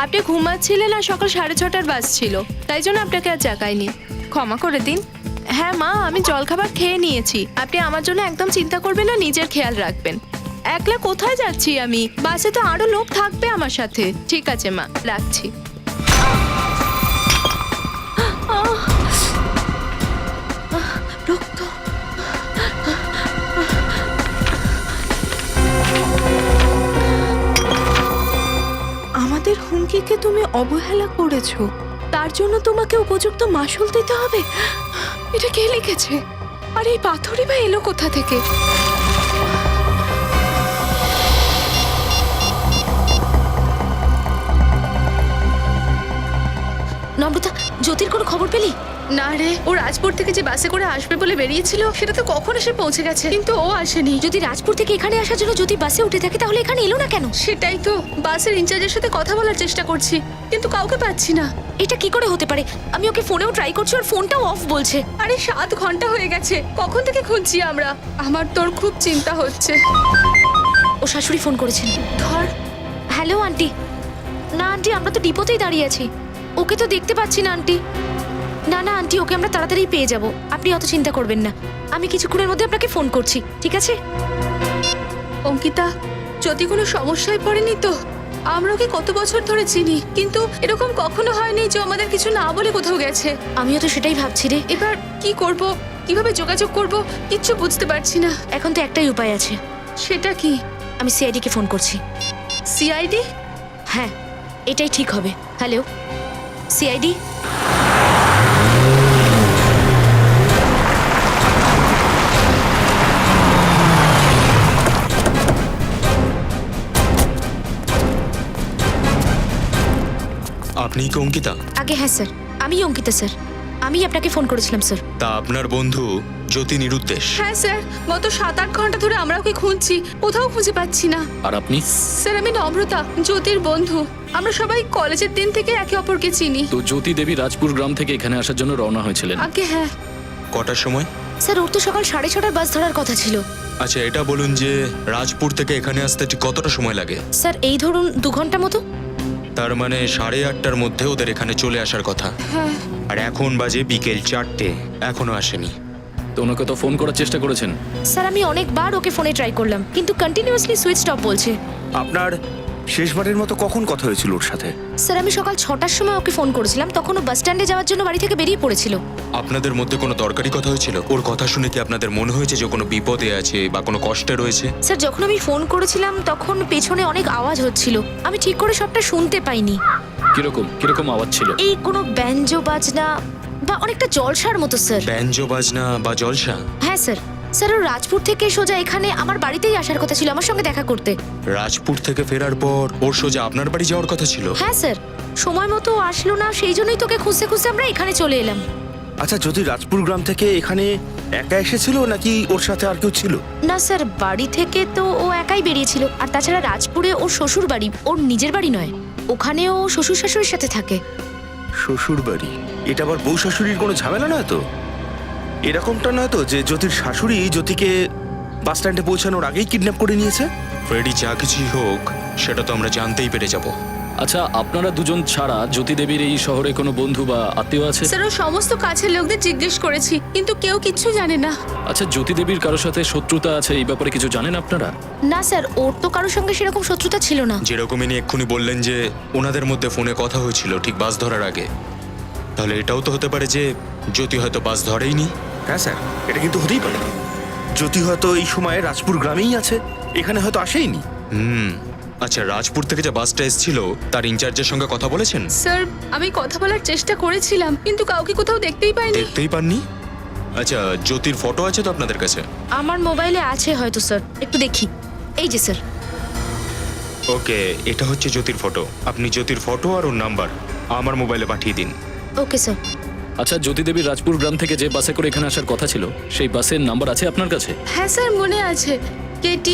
আপনি ঘুমাচ্ছিলেন আর সকাল 6:30টার বাস ছিল, তাই জন্য আপনাকে আর জাগাইনি। ক্ষমা করে দিন। হ্যাঁ মা, আমি জলখাবার খেয়ে নিয়েছি। আপনি আমার জন্য একদম চিন্তা করবেন না, নিজের খেয়াল রাখবেন। একলা কোথায় যাচ্ছি আমি? বাসে তো আরো লোক থাকবে আমার সাথে। ঠিক আছে মা, রাখছি। রক্ত। আমাদের হুমকিকে তুমি অবহেলা করেছো, তার জন্য তোমাকে উপযুক্ত মাসুল দিতে হবে। এটা কে লিখেছে? আর এই পাথরই বা এলো কোথা থেকে? নম্রতা, জ্যোতির কোনো খবর পেলি? না রে, ও রাজপুর থেকে যে বাসে করে আসবে বলে বেরিয়েছিল সেটা তো কখন এসে পৌঁছে গেছে, কিন্তু ও আসেনি। যদি রাজপুর থেকে এখানে আসার জন্য জ্যোতি বাসে উঠে থাকে তাহলে এখানে এলো না কেন? সেটাই তো, বাসের ইনচার্জের সাথে কথা বলার চেষ্টা করছি, কিন্তু কাউকে পাচ্ছি না। এটা কি করে হতে পারে? আমি ওকে ফোনেও ট্রাই করছি, ওর ফোনটাও অফ বলছে। আরে 7 ঘন্টা হয়ে গেছে, কখন থেকে খুঁজছি আমরা। আমার তোর খুব চিন্তা হচ্ছে। ও শাশুড়ি ফোন করেছেন। ধর। Hello aunty. না আন্টি, আমরা তো ডিপোতেই দাঁড়িয়ে আছি। ওকে তো দেখতে পাচ্ছি না আন্টি। না না আন্টি, ওকে আমরা তাড়াতাড়ি পেয়ে যাব, আপনি অত চিন্তা করবেন না। আমি কিছুক্ষণের মধ্যে আপনাকে ফোন করছি, ঠিক আছে? অঙ্কিতা, যদি কোনো সমস্যায় পড়েনি তো? আমরা ওকে কত বছর ধরে চিনি, কিন্তু এরকম কখনো হয়নি যে আমাদের কিছু না বলে কোথাও গেছে। আমিও তো সেটাই ভাবছি রে। এবার কি করব, কিভাবে যোগাযোগ করব, কিচ্ছু বুঝতে পারছি না। এখন তো একটাই উপায় আছে। সেটা কি? আমি সিআইডি কে ফোন করছি। সিআইডি? হ্যাঁ, এটাই ঠিক হবে। Hello CID. আপনি কি অঙ্কিতা? আগে হ্যাঁ স্যার, আমি অঙ্কিতা স্যার। আমি আপনাকে ফোন করেছিলাম স্যার। তা আপনার বন্ধু জ্যোতি নিরুদ্দেশ? হ্যাঁ স্যার, গত 7-8 ঘন্টা ধরে আমরা ওকে খুঁজছি, কোথাও খুঁজে পাচ্ছি না। আর আপনি? স্যার আমি নম্রতা, জ্যোতির বন্ধু। আমরা সবাই কলেজের দিন থেকে একে অপরকে চিনি। তো জ্যোতি দেবী রাজপুর গ্রাম থেকে এখানে আসার জন্য রওনা হয়েছিলেন? আগে হ্যাঁ। কটার সময়? স্যার ওর তো সকাল 6:30টার বাস ধরার কথা ছিল। আচ্ছা এটা বলুন যে রাজপুর থেকে এখানে আসতে ঠিক কতটা সময় লাগে? স্যার এই ধরুন 2 ঘন্টা মতো। তার মানে 8:30টার মধ্যে ওদের এখানে চলে আসার কথা। হ্যাঁ। আর এখন বাজে বিকেল 4টে, এখনো আসেনি। তো ওনাকে তো ফোন করার চেষ্টা করেছেন? স্যার আমি অনেকবার ওকে ফোনে ট্রাই করলাম, কিন্তু কন্টিনিউয়াসলি সুইচ অফ বলছে। আপনার শেষবারের মতো কখন কথা হয়েছিল ওর সাথে? স্যার আমি সকাল 6টার সময় ওকে ফোন করেছিলাম, তখন ও বাস স্ট্যান্ডে যাওয়ার জন্য বাড়ি থেকে বেরিয়ে পড়েছিল। আপনাদের মধ্যে কোনো দরকারি কথা হয়েছিল? ওর কথা শুনে কি আপনাদের মনে হয়েছে যে কোনো বিপদে আছে বা কোনো কষ্টে রয়েছে? স্যার যখন আমি ফোন করেছিলাম তখন পেছনে অনেক আওয়াজ হচ্ছিল, আমি ঠিক করে সবটা শুনতে পাইনি। কিরকম কিরকম আওয়াজ ছিল? এই কোনো ব্যঞ্জো বাজনা বা অনেকটা জলসার মতো স্যার। ব্যঞ্জো বাজনা বা জলসা? হ্যাঁ স্যার। স্যার ও রাজপুর থেকে সোজা এখানে আমার বাড়িতেই আসার কথা ছিল আমার সঙ্গে দেখা করতে। রাজপুর থেকে ফেরার পর ওর সোজা আপনার বাড়ি যাওয়ার কথা ছিল? হ্যাঁ স্যার, সময় মতো ও আসলো না, সেই জন্যই তোকে খুঁজতে খুঁজতে আমরা এখানে চলে এলাম। আচ্ছা, যদি রাজপুর গ্রাম থেকে এখানে একা এসেছিল নাকি ওর সাথে আর কেউ ছিল? না স্যার, বাড়ি থেকে তো ও একাই বেরিয়েছিল। আর তাছাড়া রাজপুরে ওর শ্বশুর বাড়ি, ওর নিজের বাড়ি নয়। ওখানে ও শ্বশুর শাশুড়ির সাথে থাকে। শ্বশুর বাড়ি? এটা আবার বউ শাশুড়ির কোনো ঝামেলা নয় তো? এরকমটা নয় তো যে জ্যোতির শাশুড়ি জ্যোতিকে বাস স্ট্যান্ডে পৌঁছানোর আগেই কিডন্যাপ করে নিয়েছে? ফ্রেডি, যা কিছুই হোক সেটা তো আমরা জানতেই পেরে যাব। আচ্ছা, আপনারা দুজন ছাড়া জ্যোতি দেবীর এই শহরে কোনো বন্ধু বা আত্মীয় আছে? স্যার ও সমস্ত কাছের লোকদের জিজ্ঞেস করেছি, কিন্তু কেউ কিচ্ছু জানে না। আচ্ছা, জ্যোতি দেবীর কারোর সাথে শত্রুতা আছে এই ব্যাপারে কিছু জানেন আপনারা? না স্যার, ওর তো কারোর সঙ্গে সেরকম শত্রুতা ছিল না। যেরকম ইনি এক্ষুনি বললেন যে ওনাদের মধ্যে ফোনে কথা হয়েছিল ঠিক বাস ধরার আগে, তাহলে এটাও তো হতে পারে যে জ্যোতি হয়তো বাস ধরেইনি। হ্যাঁ স্যার, এটা কিন্তু হতেই পারে। জ্যোতি হয়তো এই সময়ে রাজপুর গ্রামেই আছে, এখানে হয়তো আসেইনি। আচ্ছা, রাজপুর থেকে যে বাসটা এসেছিল তার ইনচার্জের সঙ্গে কথা বলেছেন? স্যার আমি কথা বলার চেষ্টা করেছিলাম, কিন্তু কাউকে কোথাও দেখতেই পাইনি। দেখতেই পাননি? আচ্ছা, জ্যোতির ফটো আছে তো আপনাদের কাছে? আমার মোবাইলে আছে হয়তো স্যার, একটু দেখি। এই যে স্যার। ওকে, এটা হচ্ছে জ্যোতির ফটো। আপনি জ্যোতির ফটো আর ওর নাম্বার আমার মোবাইলে পাঠিয়ে দিন। Okay sir. আচ্ছা, জ্যোতি দেবীর রাজপুর গ্রাম থেকে যে বাসে করে এখানে আসার কথা ছিল সেই বাসের নাম্বার আছে আপনার কাছে? হ্যাঁ স্যার মনে আছে, KT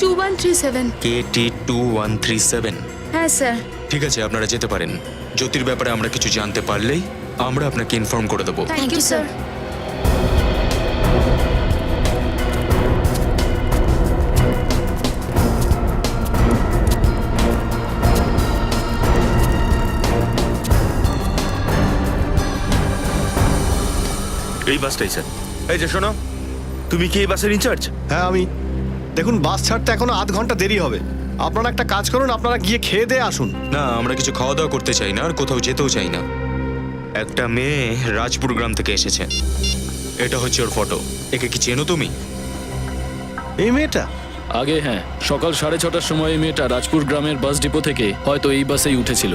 2137। KT 2137? হ্যাঁ স্যার। ঠিক আছে, আপনারা যেতে পারেন। জ্যোতির ব্যাপারে আমরা কিছু জানতে পারলেই আমরা আপনাকে ইনফর্ম করে দেবো। Thank you sir. এই বাসটাই স্যার। এই যে শোনো, তুমি কি এই বাসের ইনচার্জ? হ্যাঁ আমি। দেখুন বাস ছাড়তে এখনো আধ ঘন্টা দেরি হবে। আপনারা একটা কাজ করুন, আপনারা গিয়ে খেয়ে দিয়ে আসুন। না, আমরা কিছু খাওয়া দাওয়া করতে চাই না আর কোথাও যেতেও চাই না। একটা মেয়ে রাজপুর গ্রাম থেকে এসেছে, এটা হচ্ছে ওর ফটো। একে কি চেনো তুমি? এই মেয়েটা? আগে হ্যাঁ, সকাল 6:30টার সময় এই মেয়েটা রাজপুর গ্রামের বাস ডিপো থেকে হয়তো এই বাসেই উঠেছিল।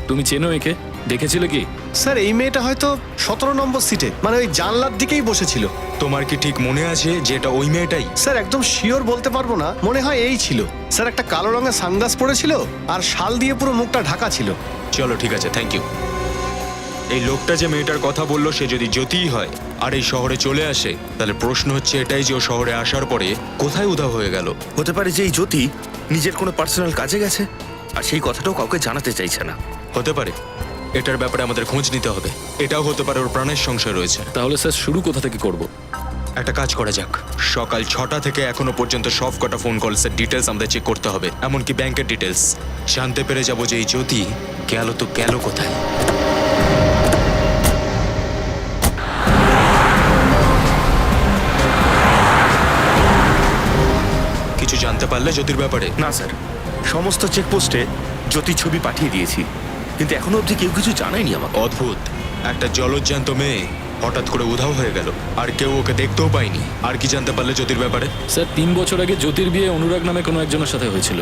তুমি চেনো একে? দেখেছিলে কি? স্যার এই মেয়েটা হয়তো 17 নম্বর সিটে, মানে ওই জানলার দিকেই বসেছিল। তোমার কি ঠিক মনে আছে যে এটা ওই মেয়েটাই? স্যার একদম শিওর বলতে পারবো না, মনে হয় এই ছিল। স্যার একটা কালো রঙের সানগ্লাস পরেছিল আর শাল দিয়ে পুরো মুখটা ঢাকা ছিল। চলো ঠিক আছে, থ্যাংক ইউ। এই লোকটা যে মেয়েটার কথা বললো সে যদি জ্যোতিই হয় আর এই শহরে চলে আসে, তাহলে প্রশ্ন হচ্ছে এটাই যে ও শহরে আসার পরে কোথায় উধাও হয়ে গেল। হতে পারে যে এই জ্যোতি নিজের কোনো পার্সোনাল কাজে গেছে আর সেই কথাটাও কাউকে জানাতে চাইছে না। হতে পারে, এটার ব্যাপারে আমাদের খোঁজ নিতে হবে। এটাও হতে পারে ওর প্রাণের সংশয় রয়েছে। তাহলে স্যার শুরু কোথা থেকে করব? একটা কাজ করা যাক, সকাল 6টা থেকে এখনো পর্যন্ত সব কটা ফোন কলসের ডিটেলস আমাদের চেক করতে হবে, এমনকি ব্যাংকের ডিটেলস। জানতে পেরে যাবো যে এই জ্যোতি গেল তো গেল কোথায়। কিছু জানতে পারলে জ্যোতির ব্যাপারে? না স্যার, সমস্ত চেকপোস্টে জ্যোতির ছবি পাঠিয়ে দিয়েছি, কিন্তু এখনো অবধি কেউ কিছু জানায়নি আমাকে। অদ্ভুত, একটা জলজ্যান্ত মেয়ে হঠাৎ করে উধাও হয়ে গেল আর কেউ ওকে দেখতেও পায়নি। আর কি জানতে পারলে জ্যোতির ব্যাপারে? স্যার 3 বছর আগে জ্যোতির বিয়ে অনুরাগ নামে কোনো একজনের সাথে হয়েছিল।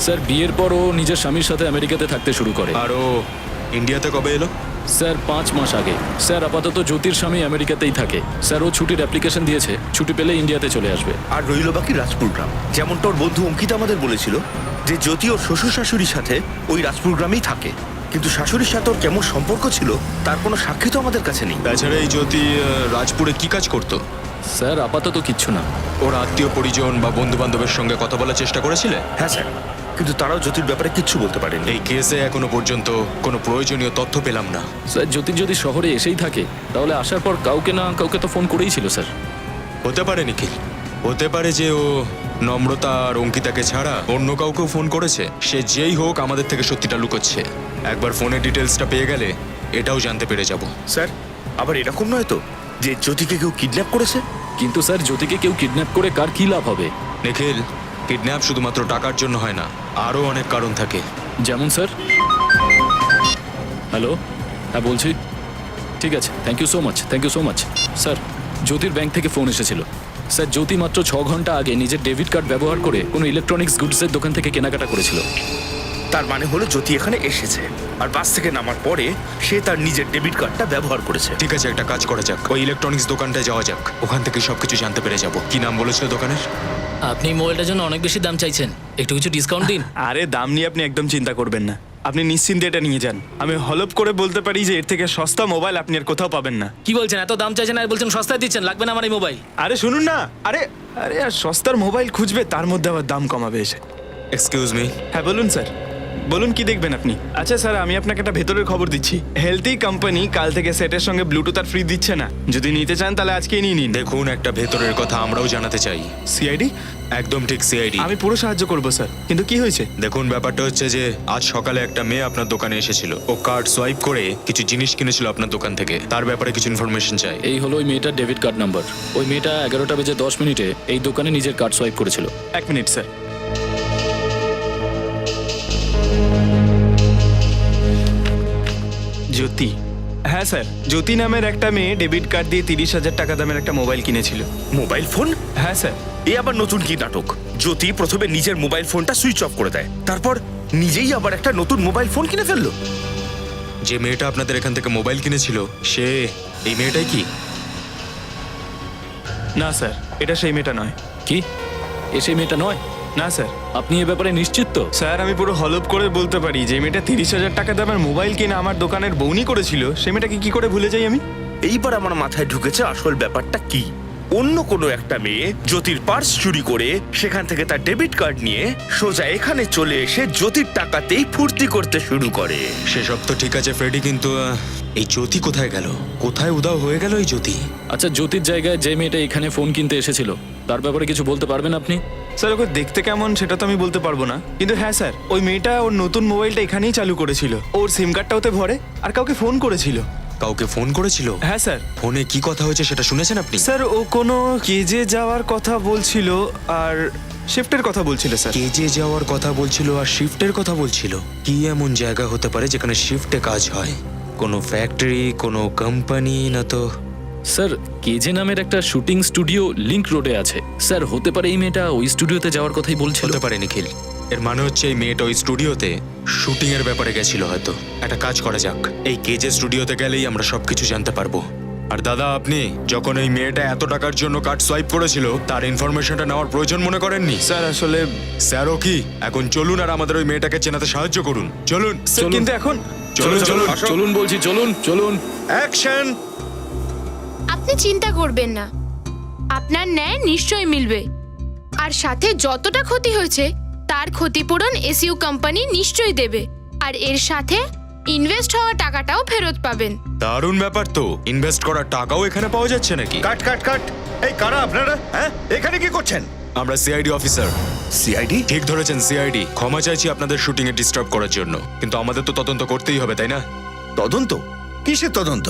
স্যার বিয়ের পর ও নিজের স্বামীর সাথে আমেরিকাতে থাকতে শুরু করে। আর ও ইন্ডিয়াতে কবে এলো? স্যার 5 মাস আগে। স্যার আপাতত জ্যোতির স্বামী আমেরিকাতেই থাকে। স্যার ও ছুটির অ্যাপ্লিকেশন দিয়েছে, ছুটি পেলে ইন্ডিয়াতে চলে আসবে। আর রইল বাকি রাজপুর গ্রাম। যেমনটা ওর বন্ধু অঙ্কিতা আমাদের বলেছিল যে জ্যোতি ওর শ্বশুর শাশুড়ির সাথে ওই রাজপুর গ্রামেই থাকে, কিন্তু শাশুড়ির সাথে ওর কেমন সম্পর্ক ছিল তার কোনো সাক্ষী তো আমাদের কাছে নেই। তাছাড়া এই জ্যোতি রাজপুরে কি কাজ করতো? স্যার আপাতত কিচ্ছু না। ওর আত্মীয় পরিজন বা বন্ধু বান্ধবের সঙ্গে কথা বলার চেষ্টা করেছিলে? হ্যাঁ স্যার, কিন্তু তারাও জ্যোতির ব্যাপারে কিচ্ছু বলতে পারেনি। এই কেসে এখনো পর্যন্ত কোনো প্রয়োজনীয় তথ্য পেলাম না। স্যার জ্যোতির যদি শহরে এসেই থাকে তাহলে আসার পর কাউকে না কাউকে তো ফোন করেই ছিল স্যার। হতে পারে নিখিল, হতে পারে যে ও নম্রতা আর অঙ্কিতাকে ছাড়া অন্য কাউকেও ফোন করেছে। সে যেই হোক আমাদের থেকে সত্যিটা লুকোচ্ছে। একবার ফোনের ডিটেলসটা পেয়ে গেলে এটাও জানতে পেরে যাব। স্যার আবার এরকম নয় তো যে জ্যোতিকে কেউ কিডন্যাপ করেছে? কিন্তু স্যার জ্যোতিকে কেউ কিডন্যাপ করে কার কি লাভ হবে? নিখিল, কিডন্যাপ শুধুমাত্র টাকার জন্য হয় না, আরও অনেক কারণ থাকে। যেমন স্যার? হ্যালো, হ্যাঁ বলছি। ঠিক আছে, thank you so much, thank you so much. Sir জ্যোতির ব্যাংক থেকে ফোন এসেছিল। স্যার জ্যোতি মাত্র 6 ঘন্টা আগে নিজের ডেবিট কার্ড ব্যবহার করে কোনো ইলেকট্রনিক্স গুডসের দোকান থেকে কেনাকাটা করেছিল। তার মানে হলো জ্যোতি এখানে এসেছে আর বাস থেকে নামার পরে সে তার নিজের ডেবিট কার্ডটা ব্যবহার করেছে। ঠিক আছে, একটা কাজ করা যাক, ওই ইলেকট্রনিক্স দোকানটায় যাওয়া যাক, ওখান থেকে সবকিছু জানতে পেরে যাব। কি নাম বলেছিল দোকানের? আপনি মোবাইলটার জন্য অনেক বেশি দাম চাইছেন, একটু কিছু ডিসকাউন্ট দিন। আরে দাম নিয়ে আপনি একদম চিন্তা করবেন না, আপনি নিশ্চিন্তে এটা নিয়ে যান। আমি হলপ করে বলতে পারি যে এর থেকে সস্তা মোবাইল আপনি আর কোথাও পাবেন না। কি বলছেন, এত দাম চাইছেন আর বলছেন সস্তায় দিচ্ছেন? লাগবে না আমার এই মোবাইল। আরে শুনুন না, আরে আরে আর সস্তার মোবাইল খুঁজবে তার মধ্যে আবার দাম কমাবে এসে। Excuse me. হ্যাঁ বলুন স্যার, বলুন কি দেখবেন আপনি? আচ্ছা স্যার, আমি আপনাকে একটা ভেতরের খবর দিচ্ছি। হেলথি কোম্পানি কাল থেকে সেটের সঙ্গে ব্লুটুথ আর ফ্রি দিচ্ছে না। যদি নিতে চান তাহলে আজকেই নিয়ে নিন। দেখুন, একটা ভেতরের কথা আমরাও জানাতে চাই। সিআইডি? একদম ঠিক, সিআইডি। আমি পুরো সাহায্য করবো স্যার, কিন্তু কি হয়েছে? দেখুন, ব্যাপারটা হচ্ছে যে আজ সকালে একটা মেয়ে আপনার দোকানে এসেছিল। ও কার্ড সোয়াইপ করে কিছু জিনিস কিনেছিল আপনার দোকান থেকে। তার ব্যাপারে কিছু ইনফরমেশন চাই। এই হলো ওই মেয়েটার ডেবিট কার্ড নাম্বার। ওই মেয়েটা 11টা বেজে 10 মিনিটে এই দোকানে নিজের কার্ড সোয়াইপ করেছিল। 1 মিনিট স্যার। জ্যোতি? হ্যাঁ স্যার, জ্যোতি নামের একটা মেয়ে ডেবিট কার্ড দিয়ে 30,000 টাকা দামের একটা মোবাইল কিনেছিল। Mobile phone? হ্যাঁ স্যার। এ আবার নতুন কি নাটক? জ্যোতি প্রথমে নিজের মোবাইল ফোনটা সুইচ অফ করে দেয়, তারপর নিজেই আবার একটা নতুন মোবাইল ফোন কিনে ফেললো। যে মেয়েটা আপনাদের এখান থেকে মোবাইল কিনেছিল সে এই মেয়েটাই কি? না স্যার, এটা সেই মেয়েটা নয়। কি এ সেই মেয়েটা নয়? না স্যার। আপনি এ ব্যাপারে নিশ্চিত তো? স্যার আমি পুরো হলপ করে বলতে পারি যে মেয়েটা 30,000 টাকা দামের মোবাইল কিনে আমার দোকানের বউনি করেছিল, সে মেয়েটাকে কি করে ভুলে যাই আমি? এইবার আমার মাথায় ঢুকেছে আসল ব্যাপারটা কি। অন্য কোনো একটা মেয়ে জ্যোতির পার্স চুরি করে সেখান থেকে তার ডেবিট কার্ড নিয়ে সোজা এখানে চলে এসে জ্যোতির টাকাতেই ফুর্তি করতে শুরু করে। সেসব তো ঠিক আছে ফ্রেডি, কিন্তু এই জ্যোতি কোথায় গেল? কোথায় উধাও হয়ে গেল এই জ্যোতি? আচ্ছা জ্যোতির জায়গায় যে মেয়েটা এখানে ফোন কিনতে এসেছিল তার ব্যাপারে কিছু বলতে পারবেন আপনি? স্যার ওকে দেখতে কেমন সেটা তো আমি বলতে পারবো না, কিন্তু হ্যাঁ স্যার, ওই মেয়েটা ওর নতুন মোবাইলটা এখানেই চালু করেছিল। ওর সিম কার্ডটা ওতে ভরে আর কাউকে ফোন করেছিল। কাউকে ফোন করেছিল? হ্যাঁ স্যার। ফোনে কি কথা হয়েছে সেটা শুনেছেন আপনি? স্যার ও কোনো কেজে যাওয়ার কথা বলছিল আর শিফটের কথা বলছিল স্যার। কেজে যাওয়ার কথা বলছিল আর শিফটের কথা বলছিল। কি এমন জায়গা হতে পারে যেখানে শিফটে কাজ হয়? কোনো ফ্যাক্টরি, কোনো কোম্পানি না তো? স্যার কেজে নামের একটা শুটিং স্টুডিও লিংক রোডে আছে। স্যার হতে পারে এই মেয়েটা ওই স্টুডিওতে যাওয়ার কথাই বলছিল। হতে পারে নিখিল। এর মানে হচ্ছে এই মেয়েটা ওই স্টুডিওতে শুটিং এর ব্যাপারে গেছিল হয়তো। একটা কাজ করা যাক, এই কেজে স্টুডিওতে গেলেই আমরা সবকিছু জানতে পারবো। আর দাদা, আপনি যখন এই মেয়েটা এত টাকার জন্য কার্ড সোয়াইপ করেছিল তার ইনফরমেশনটা নেওয়ার প্রয়োজন মনে করেননি? স্যার আসলে স্যারও কি? এখন চলুন আর আমাদের ওই মেয়েটাকে চেনাতে সাহায্য করুন। চলুন স্যার, কিন্তু এখন চলুন চলুন চলুন বলছি, চলুন চলুন। অ্যাকশন! আপনি চিন্তা করবেন না, আপনার ন্যায় নিশ্চয়ই মিলবে। আর সাথে যতটা ক্ষতি হয়েছে তার ক্ষতিপূরণ এসইউ কোম্পানি নিশ্চয়ই দেবে। আর এর সাথে ইনভেস্ট হওয়া টাকাটাও ফেরত পাবেন। দারুণ ব্যাপার তো। ইনভেস্ট করার টাকাও এখানে পাওয়া যাচ্ছে নাকি? কাট কাট কাট। এই কারা আপনারা? হ্যাঁ, এখানে কি করছেন? আমরা সিআইডি অফিসার। সিআইডি? ঠিক ধরেছেন, সিআইডি। ক্ষমা চাইছি আপনাদের শুটিং এ ডিস্টার্ব করার জন্য, কিন্তু আমাদের তো তদন্ত করতেই হবে, তাই না? তদন্ত? কিসের তদন্ত?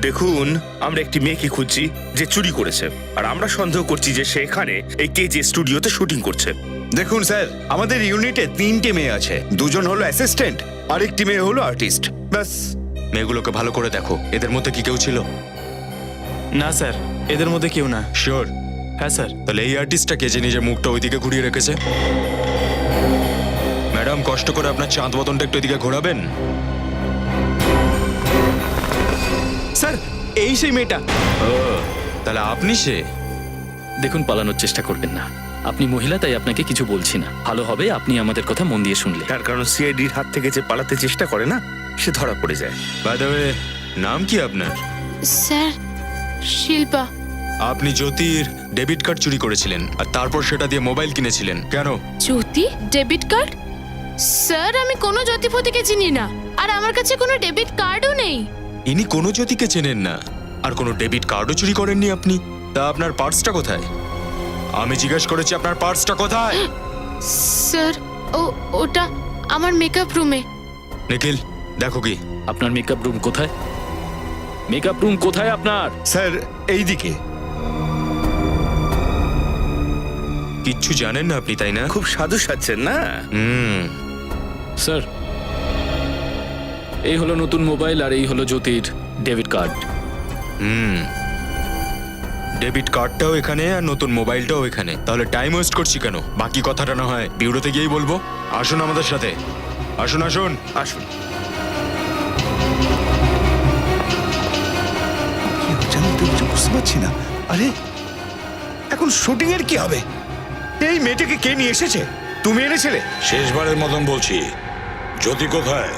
দেখুন, আমরা একটি মেয়েকে খুঁজছি যে চুরি করেছে, আর আমরা সন্দেহ করছি যে সে এখানে এই কেজে স্টুডিওতে শুটিং করছে। দেখুন স্যার, আমাদের ইউনিটে 3টে মেয়ে আছে। 2জন হলো অ্যাসিস্ট্যান্ট, আরেকটি মেয়ে হলো আর্টিস্ট। ব্যাস। মেয়েগুলোকে ভালো করে দেখো, এদের মধ্যে কি কেউ ছিল? না স্যার, এদের মধ্যে কেউ না। শিওর? হ্যাঁ স্যার। তাহলে এই আর্টিস্টটাকে যে নিজের মুখটা ওইদিকে ঘুরিয়ে রেখেছে। ম্যাডাম, কষ্ট করে আপনার চাঁদ বদনটা একটু এদিকে ঘোরাবেন। স্যার, এই সেই মেয়েটা। তাহলে আপনি সে? দেখুন, পালানোর চেষ্টা করবেন না। আপনি মহিলা, তাই আপনাকে কিছু বলছি না। ভালো হবে আপনি আমাদের কথা মন দিয়ে শুনলে। তার কারণ সিআইডির হাত থেকে যে পালাতে চেষ্টা করে না, সে ধরা পড়ে যায়। বাই দ্য ওয়ে, নাম কি আপনার? স্যার, শিল্পা। আপনি জ্যোতির ডেবিট কার্ড চুরি করেছিলেন আর তারপর সেটা দিয়ে মোবাইল কিনেছিলেন, কেন? জ্যোতি ডেবিট কার্ড? স্যার, আমি কোনো জ্যোতিপতিকে চিনি না, আর আমার কাছে কোনো ডেবিট কার্ডও নেই। ইনি কোনো জ্যোতিকে চেনেন না আর কোনো ডেবিট কার্ডও চুরি করেননি আপনি। তা আপনার পার্সটা কোথায়? আমি জিজ্ঞেস করেছি আপনার পার্সটা কোথায়? স্যার, ওটা আমার মেকআপ রুমে। নিখিল, দেখো কি। আপনার মেকআপ রুম কোথায়? মেকআপ রুম কোথায় আপনার? স্যার, এই দিকে। কিচ্ছু জানেন না আপনি, তাই না? খুব সাধু সাজছেন না? স্যার, এই হলো নতুন মোবাইল আর এই হলো জ্যোতির ডেবিট কার্ড। ডেবিট কার্ডটাও এখানে আর নতুন মোবাইলটাও এখানে। তাহলে টাইম ওয়েস্ট করছি কেন? বাকি কথাটা না হয় বিউরোতে গিয়েই বলবো। আসুন আমাদের সাথে, আসুন আসুন আসুন। কি হচ্ছে আমি তো কিছু বুঝতে পারছি না। আরে, এখন শুটিং এর কি হবে? এই মেয়েটাকে কে নিয়ে এসেছে? তুমি এনেছিলে? শেষবারের মতন বলছি, জ্যোতি কোথায়?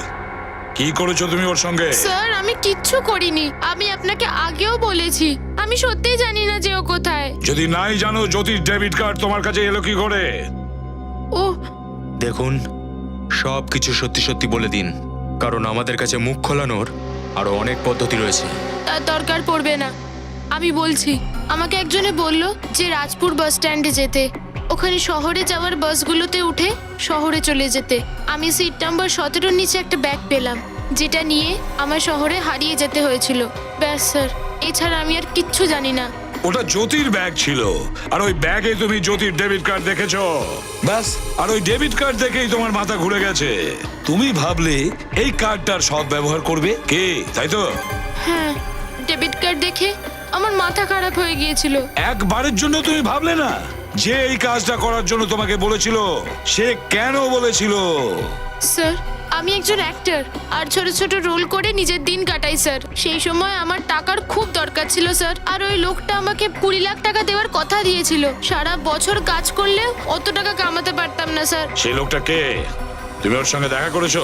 কি করেছো তুমি ওর সঙ্গে? স্যার, আমি কিচ্ছু করিনি। আমি আপনাকে আগেও বলেছি, আমি সত্যিই জানি না যে ও কোথায়। যদি নাই জানো, জ্যোতির ডেবিট কার্ড তোমার কাছে এলো কি করে? ও, দেখুন, সব কিছু সত্যি সত্যি বলে দিন, কারণ আমাদের কাছে মুখ খোলানোর আরো অনেক পদ্ধতি রয়েছে। তার দরকার পড়বে না, আমি বলছি। আমাকে একজনে বলল যে রাজপুর বাস স্ট্যান্ডে যেতে, ওখানে শহরে যাওয়ার বাসগুলোতে উঠে শহরে চলে যেতে। আমি সিট নাম্বার 17-র নিচে একটা ব্যাগ পেলাম, যেটা নিয়ে আমার শহরে হারিয়ে যেতে হয়েছিল। ব্যাস স্যার, এছাড়া আমি আর কিচ্ছু জানি না। ওটা জ্যোতির ব্যাগ ছিল, আর ওই ব্যাগে তুমি জ্যোতির ডেবিট কার্ড দেখেছো। ব্যাস, আর ওই ডেবিট কার্ড দেখেই তোমার মাথা ঘুরে গেছে। তুমি ভাবলে এই কার্ডটার সৎ ব্যবহার করবে কে, তাই তো? হ্যাঁ, ডেবিট কার্ড দেখে আমার মাথা খারাপ হয়ে গিয়েছিল। একবারের জন্য তুমি ভাবলে না যে এই কাজটা করার জন্য তোমাকে বলেছিল সে কেন বলেছিল? স্যার, আমি একজন অ্যাক্টর আর ছোট ছোট রোল করে নিজের দিন কাটাই স্যার। সেই সময় আমার টাকার খুব দরকার ছিল স্যার, আর ওই লোকটা আমাকে 20 লাখ টাকা দেওয়ার কথা দিয়েছিল। সারা বছর কাজ করলেও অত টাকা কামাতে পারতাম না স্যার। সেই লোকটা কে? তুমি ওর সঙ্গে দেখা করেছো?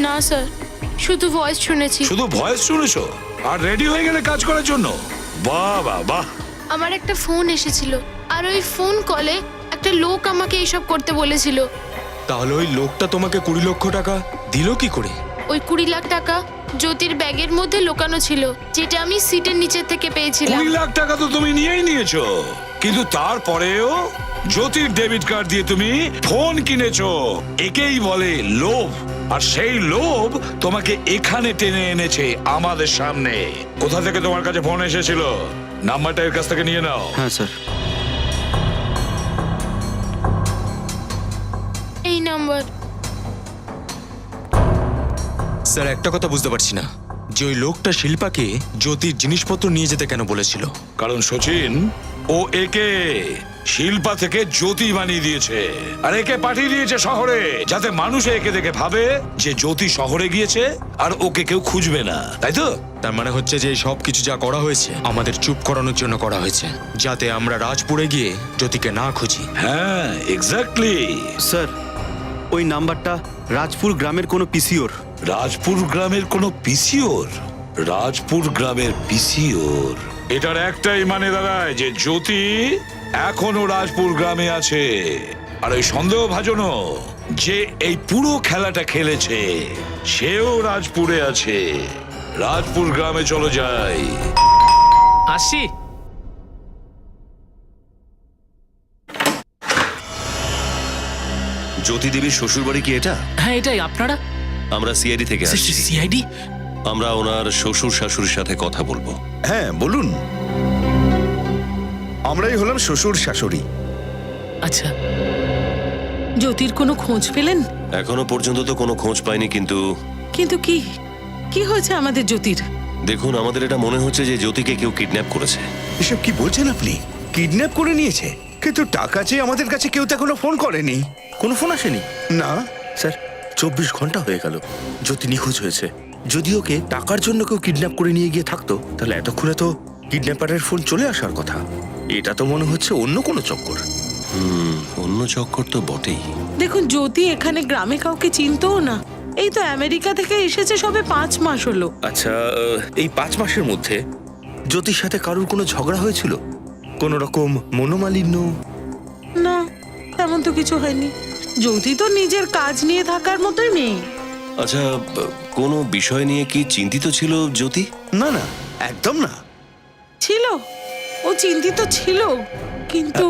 না স্যার, শুধু ভয়েস শুনেছি। শুধু ভয়েস শুনেছো আর রেডি হয়ে গেলে কাজ করার জন্য? বাহ বাহ বাহ। আমার একটা ফোন এসেছিল, আর ওই ফোন কলে একটা লোক আমাকে এইসব করতে বলেছিল। তাহলে ওই লোকটা তোমাকে 20 লক্ষ টাকা দিল কি করে? ওই 20 লাখ টাকা জ্যোতির ব্যাগের মধ্যে লুকানো ছিল, যেটা আমি সিটের নিচে থেকে পেয়েছিলাম। 20 লাখ টাকা তো তুমি নিয়েই নিয়েছো, কিন্তু তারপরেও জ্যোতির ডেবিট কার্ড দিয়ে তুমি ফোন কিনেছো। একেই বলে লোভ। আর সেই লোভ তোমাকে এখানে টেনে এনেছে আমাদের সামনে। কোথা থেকে তোমার কাছে ফোন এসেছিল? নাম্বারটা এর কাছ থেকে নিয়ে নাও। হ্যাঁ স্যার। এই নাম্বার। স্যার একটা কথা বুঝতে পারছি না যে ওই লোকটা শিল্পাকে জ্যোতির জিনিসপত্র নিয়ে যেতে কেন বলেছিল। কারণ সচিন, ও একে শিল্পা থেকে জ্যোতি বানিয়ে দিয়েছে আর একে পাঠিয়ে দিয়েছে শহরে, যাতে মানুষ একে দেখে ভাবে যে জ্যোতি শহরে গিয়েছে আর ওকে কেউ খুঁজবে না, তাই তো? তার মানে হচ্ছে যে সব কিছু যা করা হয়েছে আমাদের চুপ করানোর জন্য করা হয়েছে, যাতে আমরা রাজপুরে গিয়ে জ্যোতিকে না খুঁজি। হ্যাঁ, এক্স্যাক্টলি। স্যার, ওই নাম্বারটা রাজপুর গ্রামের কোনো পিসিওর। রাজপুর গ্রামের কোনো পিসিওর? রাজপুর গ্রামের পিসিওর? এটার একটাই মানে দাঁড়ায় যে জ্যোতি এখনো রাজপুর গ্রামে আছে, আর ওই সন্দেহভাজন যে এই পুরো খেলাটা খেলেছে সেও রাজপুরে আছে। রাজপুর গ্রামে চলে যাই। আসি। জ্যোতি দেবীর শ্বশুরবাড়ি কি এটা? হ্যাঁ এটাই। আপনারা? আমরা সিআইডি থেকে আসছি। সিআইডি? আমরা ওনার শ্বশুর শাশুড়ির সাথে কথা বলবো। হ্যাঁ বলুন। আমরাই হলাম শ্বশুর শাশুড়ি। আচ্ছা। জ্যোতির কোনো খোঁজ পেলেন? এখনো পর্যন্ত তো কোনো খোঁজ পাইনি, কিন্তু কিন্তু কি কি হয়েছে আমাদের জ্যোতির? দেখুন, আমাদের এটা মনে হচ্ছে যে জ্যোতিকে কেউ কিডন্যাপ করেছে। এসব কি বলছেন আপনি? কিডন্যাপ করে নিয়েছে? কিন্তু টাকা চেয়ে আমাদের কাছে কেউ তো এখনো ফোন করেনি। কোনো ফোন আসেনি না স্যার। 24 ঘন্টা হয়ে গেল জ্যোতি নিখোঁজ হয়েছে। যদি ওকে টাকার জন্য কেউ কিডন্যাপ করে নিয়ে গিয়ে থাকতো তাহলে এতক্ষণে তো কিডন্যাপারের ফোন চলে আসার কথা। এটা তো মনে হচ্ছে অন্য কোনো চক্কর। অন্য চক্কর তো বটেই। দেখুন, জ্যোতি এখানে গ্রামে কাউকে চিনতও না। এই তো আমেরিকা থেকে এসেছে, সবে 5 মাস হলো। আচ্ছা, এই 5 মাসের মধ্যে জ্যোতির সাথে কারোর কোনো ঝগড়া হয়েছিল? কোনো রকম মনোমালিন্য? না, তেমন তো কিছু হয়নি। জ্যোতি তো নিজের কাজ নিয়ে থাকার মতোই মেয়ে। আচ্ছা, কোনো বিষয় নিয়ে কি চিন্তিত ছিল জ্যোতি? না না, একদম না। ছিল, ও চিন্তিত ছিল, কিন্তু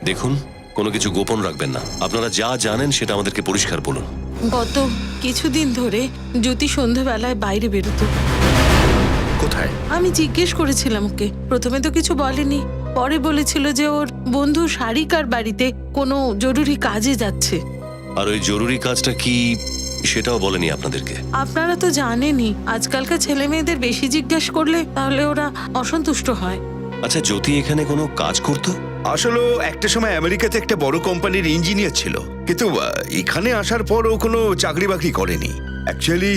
দেখুন, কোনো কিছু গোপন রাখবেন না। আপনারা যা জানেন সেটা আমাদেরকে পরিষ্কার বলুন। গত কিছুদিন ধরে জ্যোতি সন্ধ্যাবেলায় বাইরে বেরোতো। কোথায়? আমি জিজ্ঞেস করেছিলাম ওকে। প্রথমে তো কিছু বলেনি, পরে বলেছিল যে ওর বন্ধু সারিকার বাড়িতে কোনো জরুরি কাজে যাচ্ছে। আর ওই জরুরি কাজটা কি সেটাও বলেনি আপনাদেরকে? আপনারা তো জানেনই, আজকালকার ছেলে মেয়েদের বেশি জিজ্ঞেস করলে তাহলে ওরা অসন্তুষ্ট হয়। আচ্ছা, জ্যোতি এখানে কোনো কাজ করতো? আসলে ও একটা সময় আমেরিকাতে একটা বড় কোম্পানির ইঞ্জিনিয়ার ছিল, কিন্তু এখানে আসার পর ও কোনো চাকরি বাকরি করেনি। অ্যাকচুয়ালি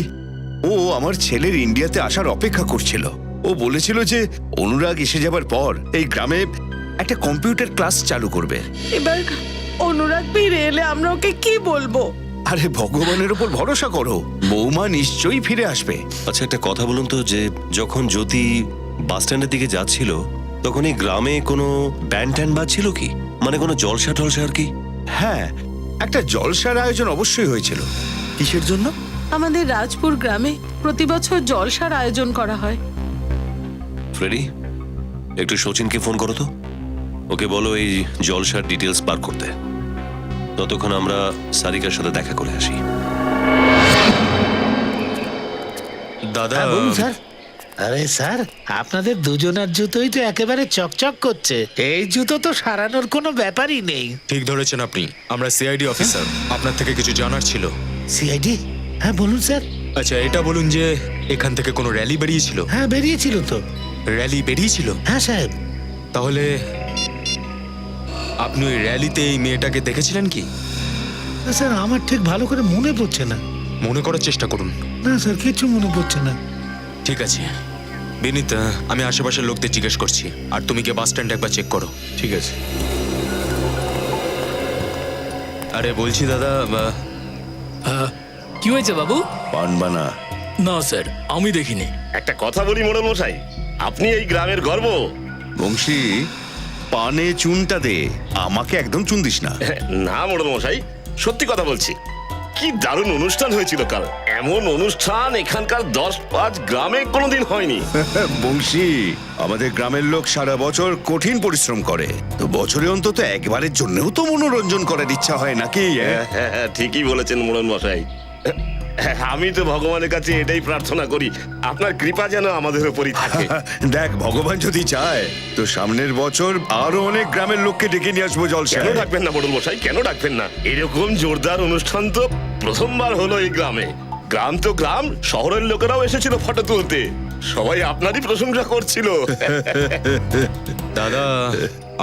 ও আমার ছেলের ইন্ডিয়াতে আসার অপেক্ষা করছিল। ও বলেছিল যে অনুরাগ এসে যাবার পর এই গ্রামে একটা কম্পিউটার ক্লাস চালু করবে। এবার অনুরাগ ফিরে এলে আমরা ওকে কি বলবো? আরে ভগবানের উপর ভরসা করো, বৌমা নিশ্চয়ই ফিরে আসবে। আচ্ছা, একটা কথা বলুন তো, যে যখন জ্যোতি বাস স্ট্যান্ডের দিকে যাচ্ছিল তখন এই গ্রামে কোনো ব্যান্ড ট্যান্ড বাজছিল কি? মানে কোনো জলসা টলসা আর কি? হ্যাঁ, একটা জলসার আয়োজন অবশ্যই হয়েছিল। কিসের জন্য? আমাদের রাজপুর গ্রামে প্রতি বছর জলসার আয়োজন করা হয়। ফ্রেডি, একটু সচিনকে ফোন করো তো। ওকে বলো এই জলসার ডিটেলস বার করতে। ততক্ষণ আমরা সারিকার সাথে দেখা করে আসি। দাদা, বলুন স্যার। আরে স্যার, আপনাদের দুজনের জুতোই তো একেবারে চকচক করছে। এই জুতো তো সারানোর কোনো ব্যাপারই নেই। ঠিক ধরেছেন আপনি। আমরা সিআইডি অফিসার, আপনার থেকে কিছু জানার ছিল। সিআইডি? হ্যাঁ বলুন স্যার। আচ্ছা, এটা বলুন যে এখান থেকে কোনো র্যালি বেরিয়েছিল? হ্যাঁ বেরিয়েছিল তো। র্যালি বেরিয়েছিল? হ্যাঁ সাহেব। তাহলে আপনি ওই র্যালিতে এই মেয়েটাকে দেখেছিলেন কি? না স্যার, আমার ঠিক ভালো করে মনে পড়ছে না। মনে করার চেষ্টা করুন। না স্যার, কিছু মনে পড়ছে না। ঠিক আছে বিনীত, আমি আশেপাশের লোকদের জিজ্ঞেস করছি, আর তুমি কি বাস স্ট্যান্ড একবার চেক করো। ঠিক আছে। আরে বলছি দাদা, কি হয়েছে বাবু? পান বানা। না স্যার, আমি দেখিনি। একটা কথা বলি মোড়ল মশাই, আপনি এই গ্রামের গর্ব। বংশী, পানে চুনটা দে, আমাকে একদম চুন দিস না। না মোড়ল মশাই, সত্যি কথা বলছি। কি দারুণ অনুষ্ঠান হয়েছিল কাল। এমন অনুষ্ঠান এখানকার 10-5 গ্রামে কোনোদিন হয়নি। বংশী, আমাদের গ্রামের লোক সারা বছর কঠিন পরিশ্রম করে, তো বছরে অন্তত একবারের জন্যও তো মনোরঞ্জন করার ইচ্ছা হয় নাকি? হ্যাঁ, ঠিকই বলেছেন মোড়ল মশাই। আমি তো ভগবানের কাছে এটাই প্রার্থনা করি, আপনার কৃপা যেন আমাদের উপরই থাকে। দেখ, ভগবান যদি চায় তো সামনের বছর আরো অনেক গ্রামের লোককে ডেকে নিয়ে আসবো কেন জলসায়। ডাকবেন না মোড়ল মশাই, কেন ডাকবেন না? এরকম জোরদার অনুষ্ঠান তো প্রথমবার হলো এই গ্রামে। গ্রাম তো গ্রাম, শহরের লোকেরাও এসেছিল ফটো তুলতে, সবাই আপনারই প্রশংসা করছিল। দাদা,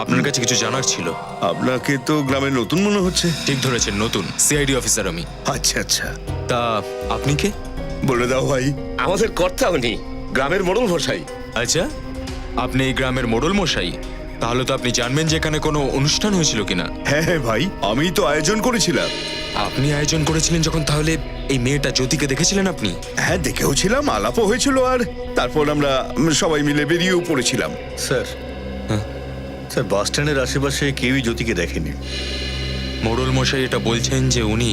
আপনার কাছে কিছু জানার ছিল। আপনাকে তো গ্রামে নতুন মনে হচ্ছে। ঠিক ধরেছেন, নতুন সিআইডি অফিসার আমি। আচ্ছা আচ্ছা, তা আপনি কে? বলে দাও ভাই। আমাদের কর্তা উনি, গ্রামের মোড়ল মশাই। আচ্ছা, আপনি এই গ্রামের মোড়ল মশাই। তাহলে তো আপনি জানবেন যে এখানে কোনো অনুষ্ঠান হয়েছিল কিনা। হ্যাঁ হ্যাঁ ভাই, আমি তো আয়োজন করেছিলাম। আপনি আয়োজন করেছিলেন যখন, তাহলে এই মেয়েটা জ্যোতিকে দেখেছিলেন আপনি? হ্যাঁ, দেখেও ছিলাম, আলাপও হয়েছিল, আর তারপর আমরা সবাই মিলে বেরিয়েও পড়েছিলাম। স্যার, স্যার বাস স্ট্যান্ডের আশেপাশে কেউই জ্যোতিকে দেখেনি। মোড়ল মশাই এটা বলছেন যে উনি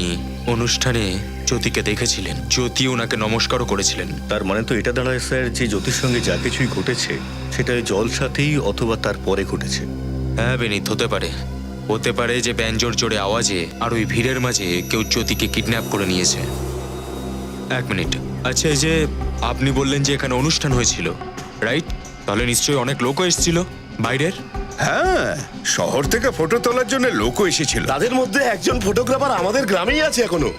অনুষ্ঠানে জ্যোতিকে দেখেছিলেন, জ্যোতি ওনাকে নমস্কারও করেছিলেন। তার মানে তো এটা দাঁড়ায় স্যার যে জ্যোতির সঙ্গে যা কিছুই ঘটেছে সেটা ওই জলসাতেই অথবা তার পরে ঘটেছে। হ্যাঁ বেনিত, হতে পারে। হতে পারে যে ব্যাঞ্জোর জোরে আওয়াজে আর ওই ভিড়ের মাঝে কেউ জ্যোতিকে কিডন্যাপ করে নিয়েছে। এক মিনিট, আচ্ছা এই যে আপনি বললেন যে এখানে অনুষ্ঠান হয়েছিল, রাইট? তাহলে নিশ্চয়ই অনেক লোকও এসেছিল বাইরের। হ্যাঁ, শহর থেকে ফটো তোলার জন্য লোকও এসেছিল। তাদের মধ্যে একজন ফটোগ্রাফার আমাদের গ্রামেই আছে এখনো।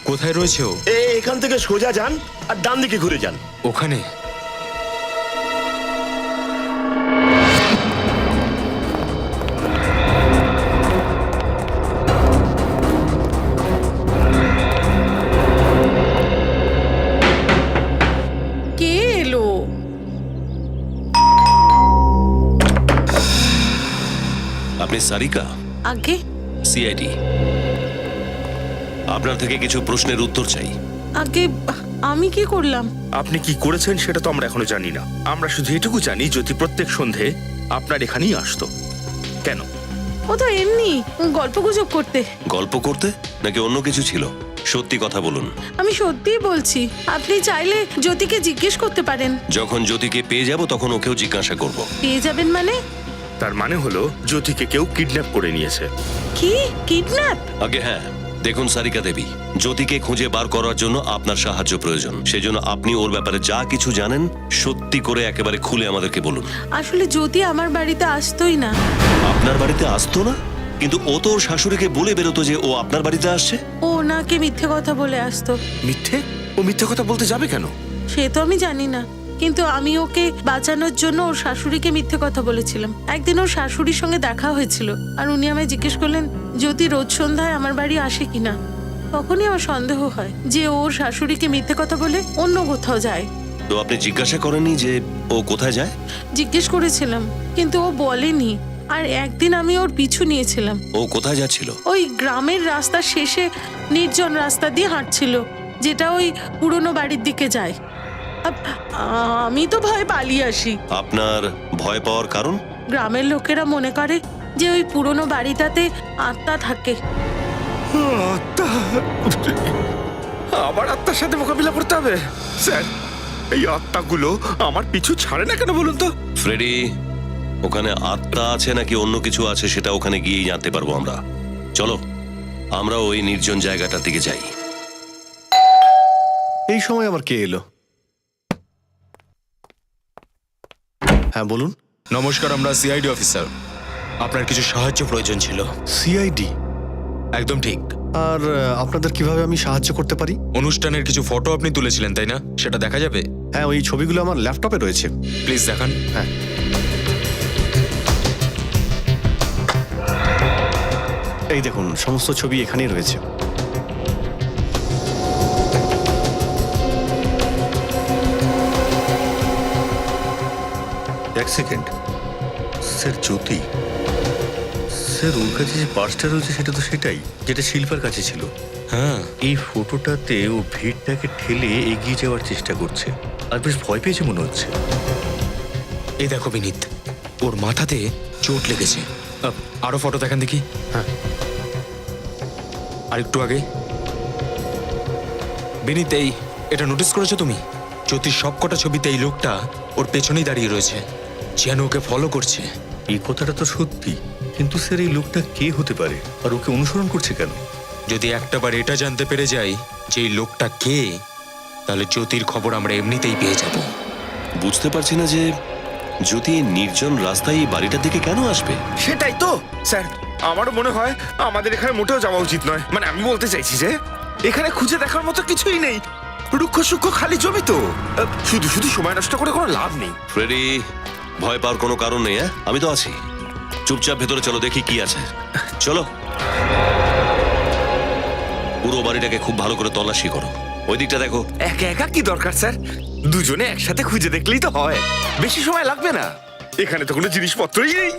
কোথায় রয়েছে ও? এখান থেকে সোজা যান আর ডান দিকে ঘুরে যান। ওখানে? কে এলো? আপনি সারিকা? আগে সিআইডি। আপনার থেকে কিছু প্রশ্নের উত্তর চাই। আগে আমি কি করলাম? আপনি কি করেছেন সেটা তো আমরা এখনো জানি না। আমরা শুধু এটুকু জানি যদি প্রত্যেক সন্ধে আপনার এখানেই আসতো। কেন? ও তো এমনি গল্পগুজব করতে। গল্প করতে নাকি অন্য কিছু ছিল? সত্যি কথা বলুন। আমি সত্যিই বলছি, আপনি চাইলে জ্যোতিকে জিজ্ঞেস করতে পারেন। যখন জ্যোতিকে পেয়ে যাব তখন ওকেও জিজ্ঞাসা করব। পেয়ে যাবেন মানে? তার মানে হলো জ্যোতিকে কেউ কিডন্যাপ করে নিয়েছে। কি কিডন্যাপ? আগে হ্যাঁ, দেখুন সারিকা দেবী, জ্যোতিকে খুঁজে বার করার জন্য আপনার সাহায্য প্রয়োজন। সেজন্য আপনি ওর ব্যাপারে যা কিছু জানেন সত্যি করে একেবারে খুলে আমাদেরকে বলুন। আসলে জ্যোতি আমার বাড়িতে আসতোই না। আপনার বাড়িতে আসতো না? কিন্তু ও তো ওর শাশুড়িকে বলে বেরোতো যে ও আপনার বাড়িতে আসছে। ও ওনাকে মিথ্যে কথা বলে আসতো। মিথ্যে? ও মিথ্যে কথা বলতে যাবে কেন? সে তো আমি জানি না, কিন্তু আমি ওকে বাঁচানোর জন্য ওর শাশুড়িকে মিথ্যে কথা বলেছিলাম। একদিন ওর শাশুড়ির সঙ্গে দেখা হয়েছিল আর উনি আমায় জিজ্ঞেস করলেন জ্যোতি রোজ সন্ধ্যায় আমার বাড়ি আসে কিনা। তখনই আমার সন্দেহ হয় যে ওর শাশুড়িকে মিথ্যে কথা বলে অন্য কোথাও যায়। তো আপনি জিজ্ঞাসা করেননি যে ও কোথায় যায়? জিজ্ঞেস করেছিলাম কিন্তু ও বলেনি। আর একদিন আমি ওর পিছু নিয়েছিলাম। ও কোথায় যাচ্ছিল? ওই গ্রামের রাস্তার শেষে নির্জন রাস্তা দিয়ে হাঁটছিল, যেটা ওই পুরনো বাড়ির দিকে যায়। আমি তো ভয় পালিয়ে আসি। আপনার ভয় পাওয়ার কারণ? গ্রামের লোকেরা মনে করে যে ওই পুরনো বাড়িটাতে আত্মা থাকে। আমার আত্মার সাথে মোকাবিলা করতে হবে। স্যার, এই আত্মাগুলো আমার পিছু ছাড়ে না কেন বলুন তো? ফ্রেডি, ওখানে আত্মা আছে নাকি অন্য কিছু আছে সেটা ওখানে গিয়েই জানতে পারবো আমরা। চলো আমরা ওই নির্জন জায়গাটার দিকে যাই। এই সময় আবার কে এলো? হ্যাঁ বলুন। নমস্কার, আমরা সিআইডি অফিসার। আপনার কিছু সাহায্য প্রয়োজন ছিল। সিআইডি? একদম ঠিক। আর আপনাদের কিভাবে আমি সাহায্য করতে পারি? অনুষ্ঠানের কিছু ফটো আপনি তুলেছিলেন, তাই না? সেটা দেখা যাবে? হ্যাঁ, ওই ছবিগুলো আমার ল্যাপটপে রয়েছে। প্লিজ দেখান। হ্যাঁ, এই দেখুন, সমস্ত ছবি এখানেই রয়েছে। এক সেকেন্ড স্যার, জ্যোতি স্যার, ওর কাছে যে পার্সটা রয়েছে সেটা তো সেটাই যেটা শিল্পার কাছে ছিল। হ্যাঁ, এই ফটোটাতে ও ভিড়টাকে ঠেলে এগিয়ে যাওয়ার চেষ্টা করছে আর বেশ ভয় পেয়েছে মনে হচ্ছে। এই দেখো বিনীত, ওর মাথাতে চোট লেগেছে। আরো ফটো দেখান দেখি। হ্যাঁ, আর একটু আগে। বিনীত, এটা নোটিস করেছো তুমি? জ্যোতির সবকটা ছবিতে এই লোকটা ওর পেছনেই দাঁড়িয়ে রয়েছে, যেন ওকে ফলো করছে। এই কথাটা তো সত্যি, কিন্তু স্যার এই লোকটা কে হতে পারে আর ওকে অনুসরণ করছে কেন? যদি একটাবার এটা জানতে পেরে যাই যে এই লোকটা কে, তাহলে জ্যোতির খবর আমরা এমনিতেই পেয়ে যাব। বুঝতে পারছি না যে জ্যোতি এই নির্জন রাস্তায় এই বাড়িটার দিকে কেন আসবে। সেটাই তো স্যার, আমারও মনে হয় আমাদের এখানে মোটেও যাওয়া উচিত নয়। মানে আমি বলতে চাইছি যে এখানে খুঁজে দেখার মতো কিছুই নেই, রুক্ষ সূক্ষ্ম খালি জমি তো। শুধু শুধু সময় নষ্ট করে কোনো লাভ নেই। ফ্রেডি, ভয় পাওয়ার কোনো কারণ নেই। হ্যাঁ, আমি তো আছি। চুপচাপ ভেতরে চলো, দেখি কি আছে। চলো। পুরো বাড়িটাকে খুব ভালো করে তল্লাশি করো। ওই দিকটা দেখো। একা একা কি দরকার স্যার, দুজনে একসাথে খুঁজে দেখলেই তো হয়, বেশি সময় লাগবে না। এখানে তো কোনো জিনিসপত্রই নেই।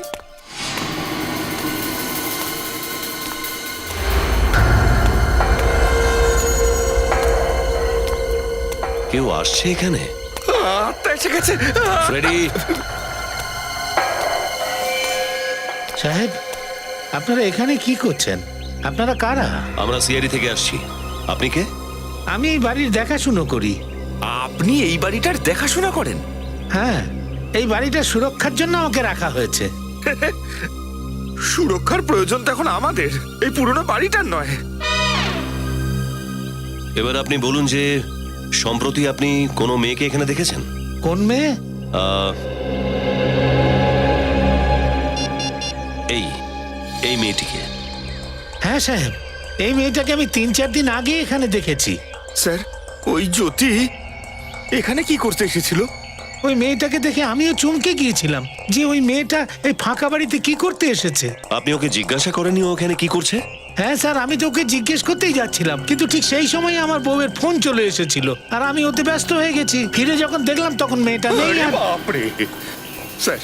কেউ আসছে এখানে? আত্মা এসে গেছে। ফ্রেডি, সাহেব, আপনারা এখানে কি করছেন? আপনারা কারা? আমরা সিআইডি থেকে আসছি। আপনি কে? আমি এই বাড়ির দেখাশুনো করি। আপনি এই বাড়িটার দেখাশোনা করেন? হ্যাঁ, এই বাড়িটার সুরক্ষার জন্য আমাকে রাখা হয়েছে। সুরক্ষার প্রয়োজন তো এখন আমাদের, এই পুরনো বাড়িটার নয়। এবার আপনি বলুন যে সম্প্রতি আপনি কোনো মেয়েকে এখানে দেখেছেন? কোন মেয়ে? এই এই মেয়েটিকে। হ্যাঁ সাহেব, এই মেয়েটাকে আমি 3-4 দিন আগে এখানে দেখেছি। স্যার, ওই জ্যোতি এখানে কি করতে এসেছিল? ওই মেয়েটাকে দেখে আমিও চমকে গিয়েছিলাম যে ওই মেয়েটা এই ফাঁকা বাড়িতে কি করতে এসেছে। আপনি ওকে জিজ্ঞাসা করেননি ও ওখানে কি করছে? হ্যাঁ স্যার, আমি তো ওকে জিজ্ঞেস করতেই যাচ্ছিলাম, কিন্তু ঠিক সেই সময় আমার বউয়ের ফোন চলে এসেছিল আর আমি ওতে ব্যস্ত হয়ে গেছি। ফিরে যখন দেখলাম তখন মেয়েটা নেই। আরে বাপরে! স্যার,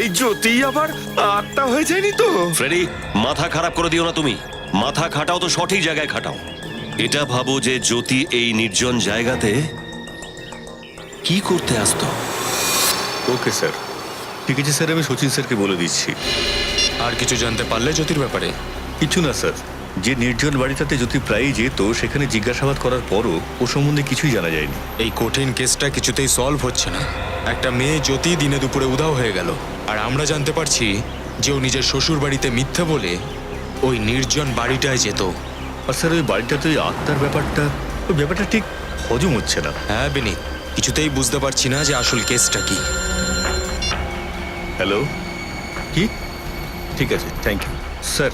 এই জ্যোতি আবার আত্মা হয়ে যায়নি তো? ফ্রেডি, মাথা খারাপ করে দিও না তুমি। মাথা খাটাও তো সঠিক জায়গায় খাটাও। এটা ভাবো যে জ্যোতি এই নির্জন জায়গাতে কি করতে আসতো। ওকে স্যার, ঠিক আছে স্যার, আমি সচিন স্যারকে বলে দিচ্ছি। আর কিছু জানতে পারলে জ্যোতির ব্যাপারে? কিছু না স্যার, যে নির্জন বাড়িটাতে জ্যোতি প্রায়ই যেত সেখানে জিজ্ঞাসাবাদ করার পরও ও সম্বন্ধে কিছুই জানা যায়নি। এই কঠিন কেসটা কিছুতেই সলভ হচ্ছে না। একটা মেয়ে জ্যোতি দিনে দুপুরে উধাও হয়ে গেল, আর আমরা জানতে পারছি যে ও নিজের শ্বশুর বাড়িতে মিথ্যে বলে ওই নির্জন বাড়িটায় যেত। আর স্যার, ওই বাড়িটাতে ওই আত্মার ব্যাপারটা, ওই ব্যাপারটা ঠিক হজম হচ্ছে না। হ্যাঁ বিনীত, কিছুতেই বুঝতে পারছি না যে আসল কেসটা কি। হ্যালো, কি? ঠিক আছে, থ্যাংক ইউ স্যার।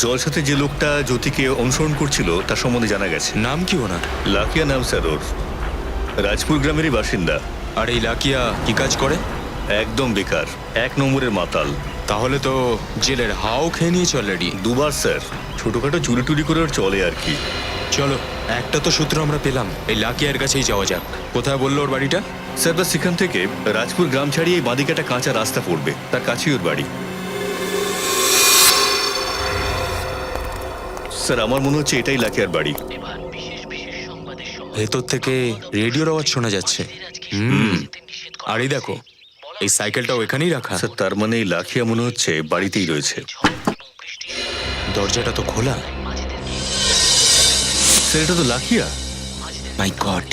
জলসাথে যে লোকটা জ্যোতিকে অনুসরণ করছিল তার সম্বন্ধে জানা গেছে। নাম কি ওনার? লাকিয়া নাম স্যার ওর, রাজপুর গ্রামেরই বাসিন্দা। আর এই লাকিয়া কি কাজ করে? একদম বেকার, 1 নম্বরের মাতাল। তাহলে তো জেলের হাও খেয়ে নিয়েছে অলরেডি। 2 বার স্যার, ছোটখাটো চুরি টুরি করে ওর চলে আর কি। চলো, একটা তো সূত্র আমরা পেলাম, এই লাকিয়ার কাছেই যাওয়া যাক। কোথায় বললো ওর বাড়িটা? স্যার, বাস সেখান থেকে রাজপুর গ্রাম ছাড়িয়ে বাঁদিকে একটা কাঁচা রাস্তা পড়বে, তার কাছেই ওর বাড়ি। স্যার, আমার মনে হচ্ছে এটাই লাকিয়ার বাড়ি। ভেতর থেকে রেডিওর আওয়াজ শোনা যাচ্ছে। আর এই দেখো, এই সাইকেলটাও এখানেই রাখা। স্যার, তার মানে এই লাকিয়া মনে হচ্ছে বাড়িতেই রয়েছে। দরজাটা তো খোলা। স্যার, এটা তো লাকিয়া। মাই গড!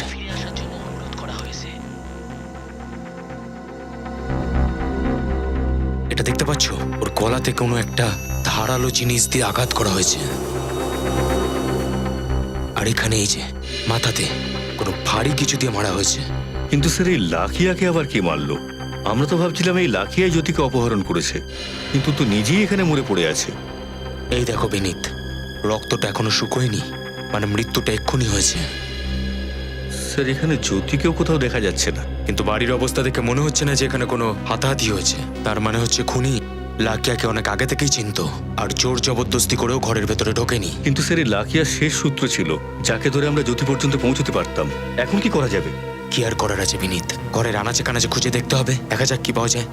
এটা দেখতে পাচ্ছ? ওর গলাতে কোনো একটা ধারালো জিনিস দিয়ে আঘাত করা হয়েছে। আর এখানে এই যে মাথাতে কোনো ভারী কিছু দিয়ে মারা হয়েছে। কিন্তু স্যার, এই লাকিয়াকে আবার কে মারলো? আমরা তো ভাবছিলাম এই লাকিয়াই জ্যোতিকে অপহরণ করেছে, কিন্তু তো নিজেই এখানে মরে পড়ে আছে। এই দেখো বিনীত, রক্তটা এখনো শুকোয়নি, মানে মৃত্যুটা এক্ষুনি হয়েছে। স্যার, এখানে জ্যোতিকেও কোথাও দেখা যাচ্ছে না। কিন্তু বাড়ির অবস্থা দেখে মনে হচ্ছে না যে এখানে কোনো হাতাহাতি হয়েছে। তার মানে হচ্ছে খুনি লাকিয়াকে অনেক আগে থেকেই চিনতো, আর জোর জবরদস্তি করেও ঘরের ভেতরে ঢোকেনি। কিন্তু স্যার, এই লাকিয়ার শেষ সূত্র ছিল যাকে ধরে আমরা জ্যোতি পর্যন্ত পৌঁছতে পারতাম। এখন কি করা যাবে? কি আর করার আছে বিনীত, ঘরের আনাচে কানাচে খুঁজে দেখতে হবে, দেখা যাক কি পাওয়া যায়।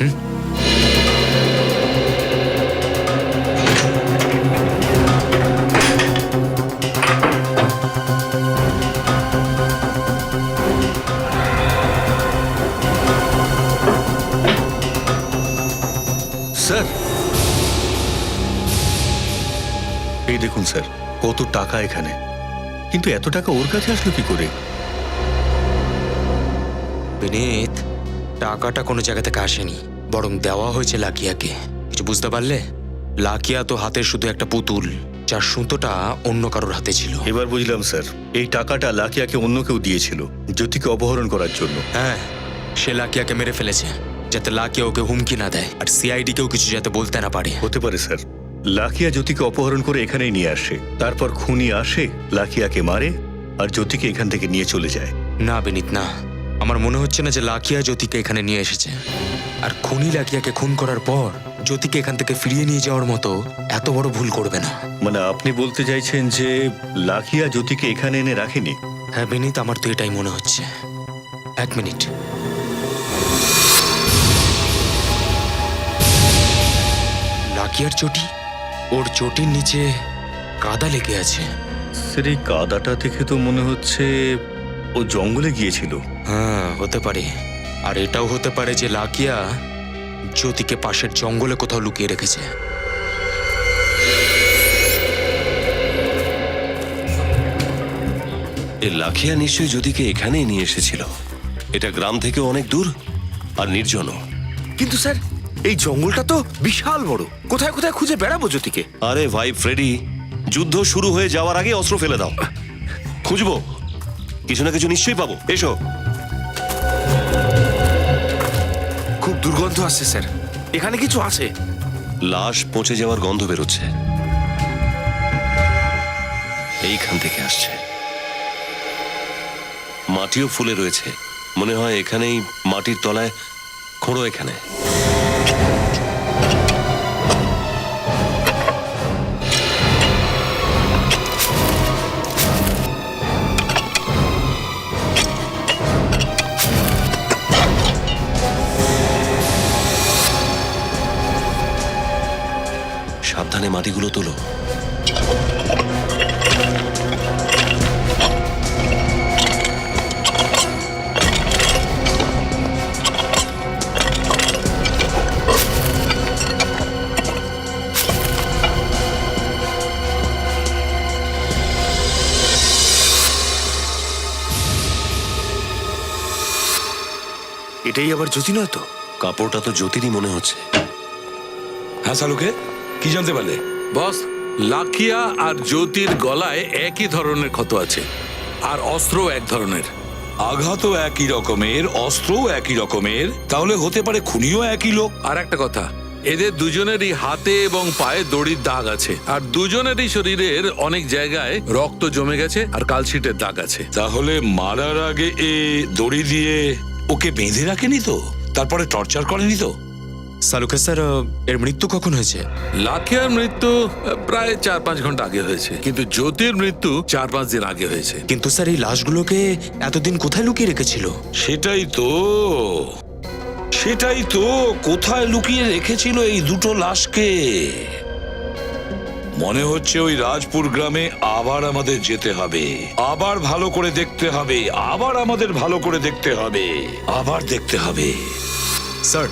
স্যার, এই দেখুন স্যার, কত টাকা এখানে, কিন্তু এত টাকা ওর কাছে আসলো কি করে? বিনীত, টাকাটা কোনো জায়গা থেকে আসেনি, বরং দেওয়া হয়েছে লাকিয়াকে। কিছু বুঝতে পারলে? লাকিয়া তো হাতের শুধু একটা পুতুল, যার সুতোটা অন্য কারোর হাতে ছিল। এবার বুঝলাম স্যার, এই টাকাটা লাকিয়াকে অন্য কেউ দিয়েছিল জ্যোতিকে অপহরণ করার জন্য। হ্যাঁ, সে লাকিয়াকে মেরে ফেলেছে যাতে লাকিয়া ওকে হুমকি না দেয় আর সিআইডি কেও কিছু যাতে বলতে না পারে। হতে পারে স্যার, লাকিয়া জ্যোতিকে অপহরণ করে এখানেই নিয়ে আসে, তারপর খুনি আসে, লাকিয়াকে মারে আর জ্যোতিকে এখান থেকে নিয়ে চলে যায়। না বিনীত, না, আমার মনে হচ্ছে না যে লাকিয়া জ্যোতিকে এখানে নিয়ে এসেছে। আর খুনি লাকিয়াকে খুন করার পর জ্যোতিকে এখান থেকে ফিরিয়ে নিয়ে যাওয়ার মতো এত বড় ভুল করবে না। মানে আপনি বলতে চাইছেন যে লাকিয়া জ্যোতিকে এখানে এনে রাখেনি? হ্যাঁ বিনীত, আমার তো এটাই মনে হচ্ছে। এক মিনিট। লাকিয়ার চটি, ওর চটির নিচে কাদা লেগে আছে। স্যার, এই কাদাটা দেখে তো মনে হচ্ছে ও জঙ্গলে গিয়েছিল। হ্যাঁ, হতে পারে। আর এটাও হতে পারে যে লাকিয়া জ্যোতিকে পাশের জঙ্গলে কোথাও লুকিয়ে রেখেছে। এই লাখিয়া নিশ্চয়ই জ্যোতিকে এখানেই নিয়ে এসেছিল। এটা গ্রাম থেকে অনেক দূর আর নির্জন। কিন্তু স্যার, এই জঙ্গলটা তো বিশাল বড়, কোথায় কোথায় খুঁজে বেড়াবো জ্যোতিকে? আরে ভাই ফ্রেডি, যুদ্ধ শুরু হয়ে যাওয়ার আগে অস্ত্র ফেলে দাও। খুঁজবো, কিছু না কিছু নিশ্চয়ই পাবো। এসো। খুব দুর্গন্ধ আসছে স্যার, এখানে কিছু আছে। লাশ পচে যাওয়ার গন্ধ বেরোচ্ছে, এইখান থেকে আসছে। মাটিও ফুলে রয়েছে, মনে হয় এখানেই মাটির তলায় খোঁড়ো। এখানে সাবধানে মাটিগুলো তোলো। এটাই আবার জ্যোতি নয় তো? কাপড়টা তো জ্যোতিরই মনে হচ্ছে। হ্যাঁ সালুকে, কি জানতে পারলে? বস, লাখিয়া আর জ্যোতির গলায় একই ধরনের ক্ষত আছে আর অস্ত্রও এক ধরনের। আঘাতও একই রকমের, অস্ত্রও একই রকমের, তাহলে হতে পারে খুনিও একই লোক। আর একটা কথা, এদের দুজনেরই হাতে এবং পায়ে দড়ির দাগ আছে আর দুজনেরই শরীরের অনেক জায়গায় রক্ত জমে গেছে আর কালশিটের দাগ আছে। তাহলে মারার আগে এ দড়ি দিয়ে ওকে বেঁধে রাখেনি তো? তারপরে টর্চার করেনি তো? সালুকে স্যার, এর মৃত্যু কখন হয়েছে? লাখিয়ার মৃত্যু প্রায় 4-5 ঘন্টা আগে হয়েছে, কিন্তু জ্যোতির মৃত্যু 4-5 দিন আগে হয়েছে। কিন্তু স্যার, এই লাশগুলোকে এতদিন কোথায় লুকিয়ে রেখেছিল? সেটাই তো কোথায় লুকিয়ে রেখেছিল এই দুটো লাশকে? মনে হচ্ছে ওই রাজপুর গ্রামে আবার আমাদের যেতে হবে, আবার ভালো করে দেখতে হবে, আবার আমাদের ভালো করে দেখতে হবে, আবার দেখতে হবে। স্যার,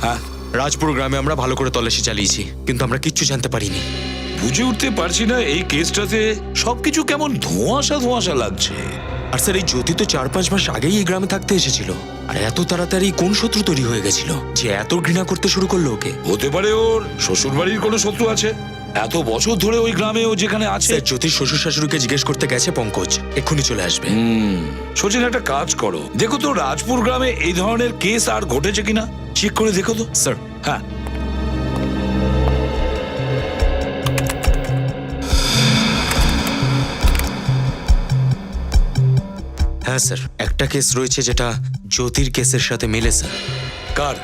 হ্যাঁ, রাজপুর গ্রামে আমরা ভালো করে তল্লাশি চালিয়েছি, কিন্তু আমরা কিচ্ছু জানতে পারিনি। বুঝে উঠতে পারছি না এই কেসটাতে সবকিছু কেমন ধোঁয়াশা ধোঁয়াশা লাগছে। আর স্যার, এই জ্যোতি তো 4-5 মাস আগেই এই গ্রামে থাকতে এসেছিল, আর এত তাড়াতাড়ি কোন শত্রু তৈরি হয়ে গেছিল যে এত ঘৃণা করতে শুরু করলো ওকে? হতে পারে ওর শ্বশুর বাড়ির কোনো শত্রু আছে, এত বছর ধরে ওই গ্রামে ও যেখানে আছে। স্যার, জ্যোতির শ্বশুর শাশুড়িকে জিজ্ঞেস করতে গেছে পঙ্কজ, এক্ষুনি চলে আসবে। সচিন, একটা কাজ করো, দেখো তো রাজপুর গ্রামে এই ধরনের কেস আর ঘটেছে কিনা, চেক করে দেখো তো। স্যার, হ্যাঁ। হ্যাঁ স্যার, একটা কেস রয়েছে যেটা জ্যোতির কেসের সাথে মেলে স্যার। কার?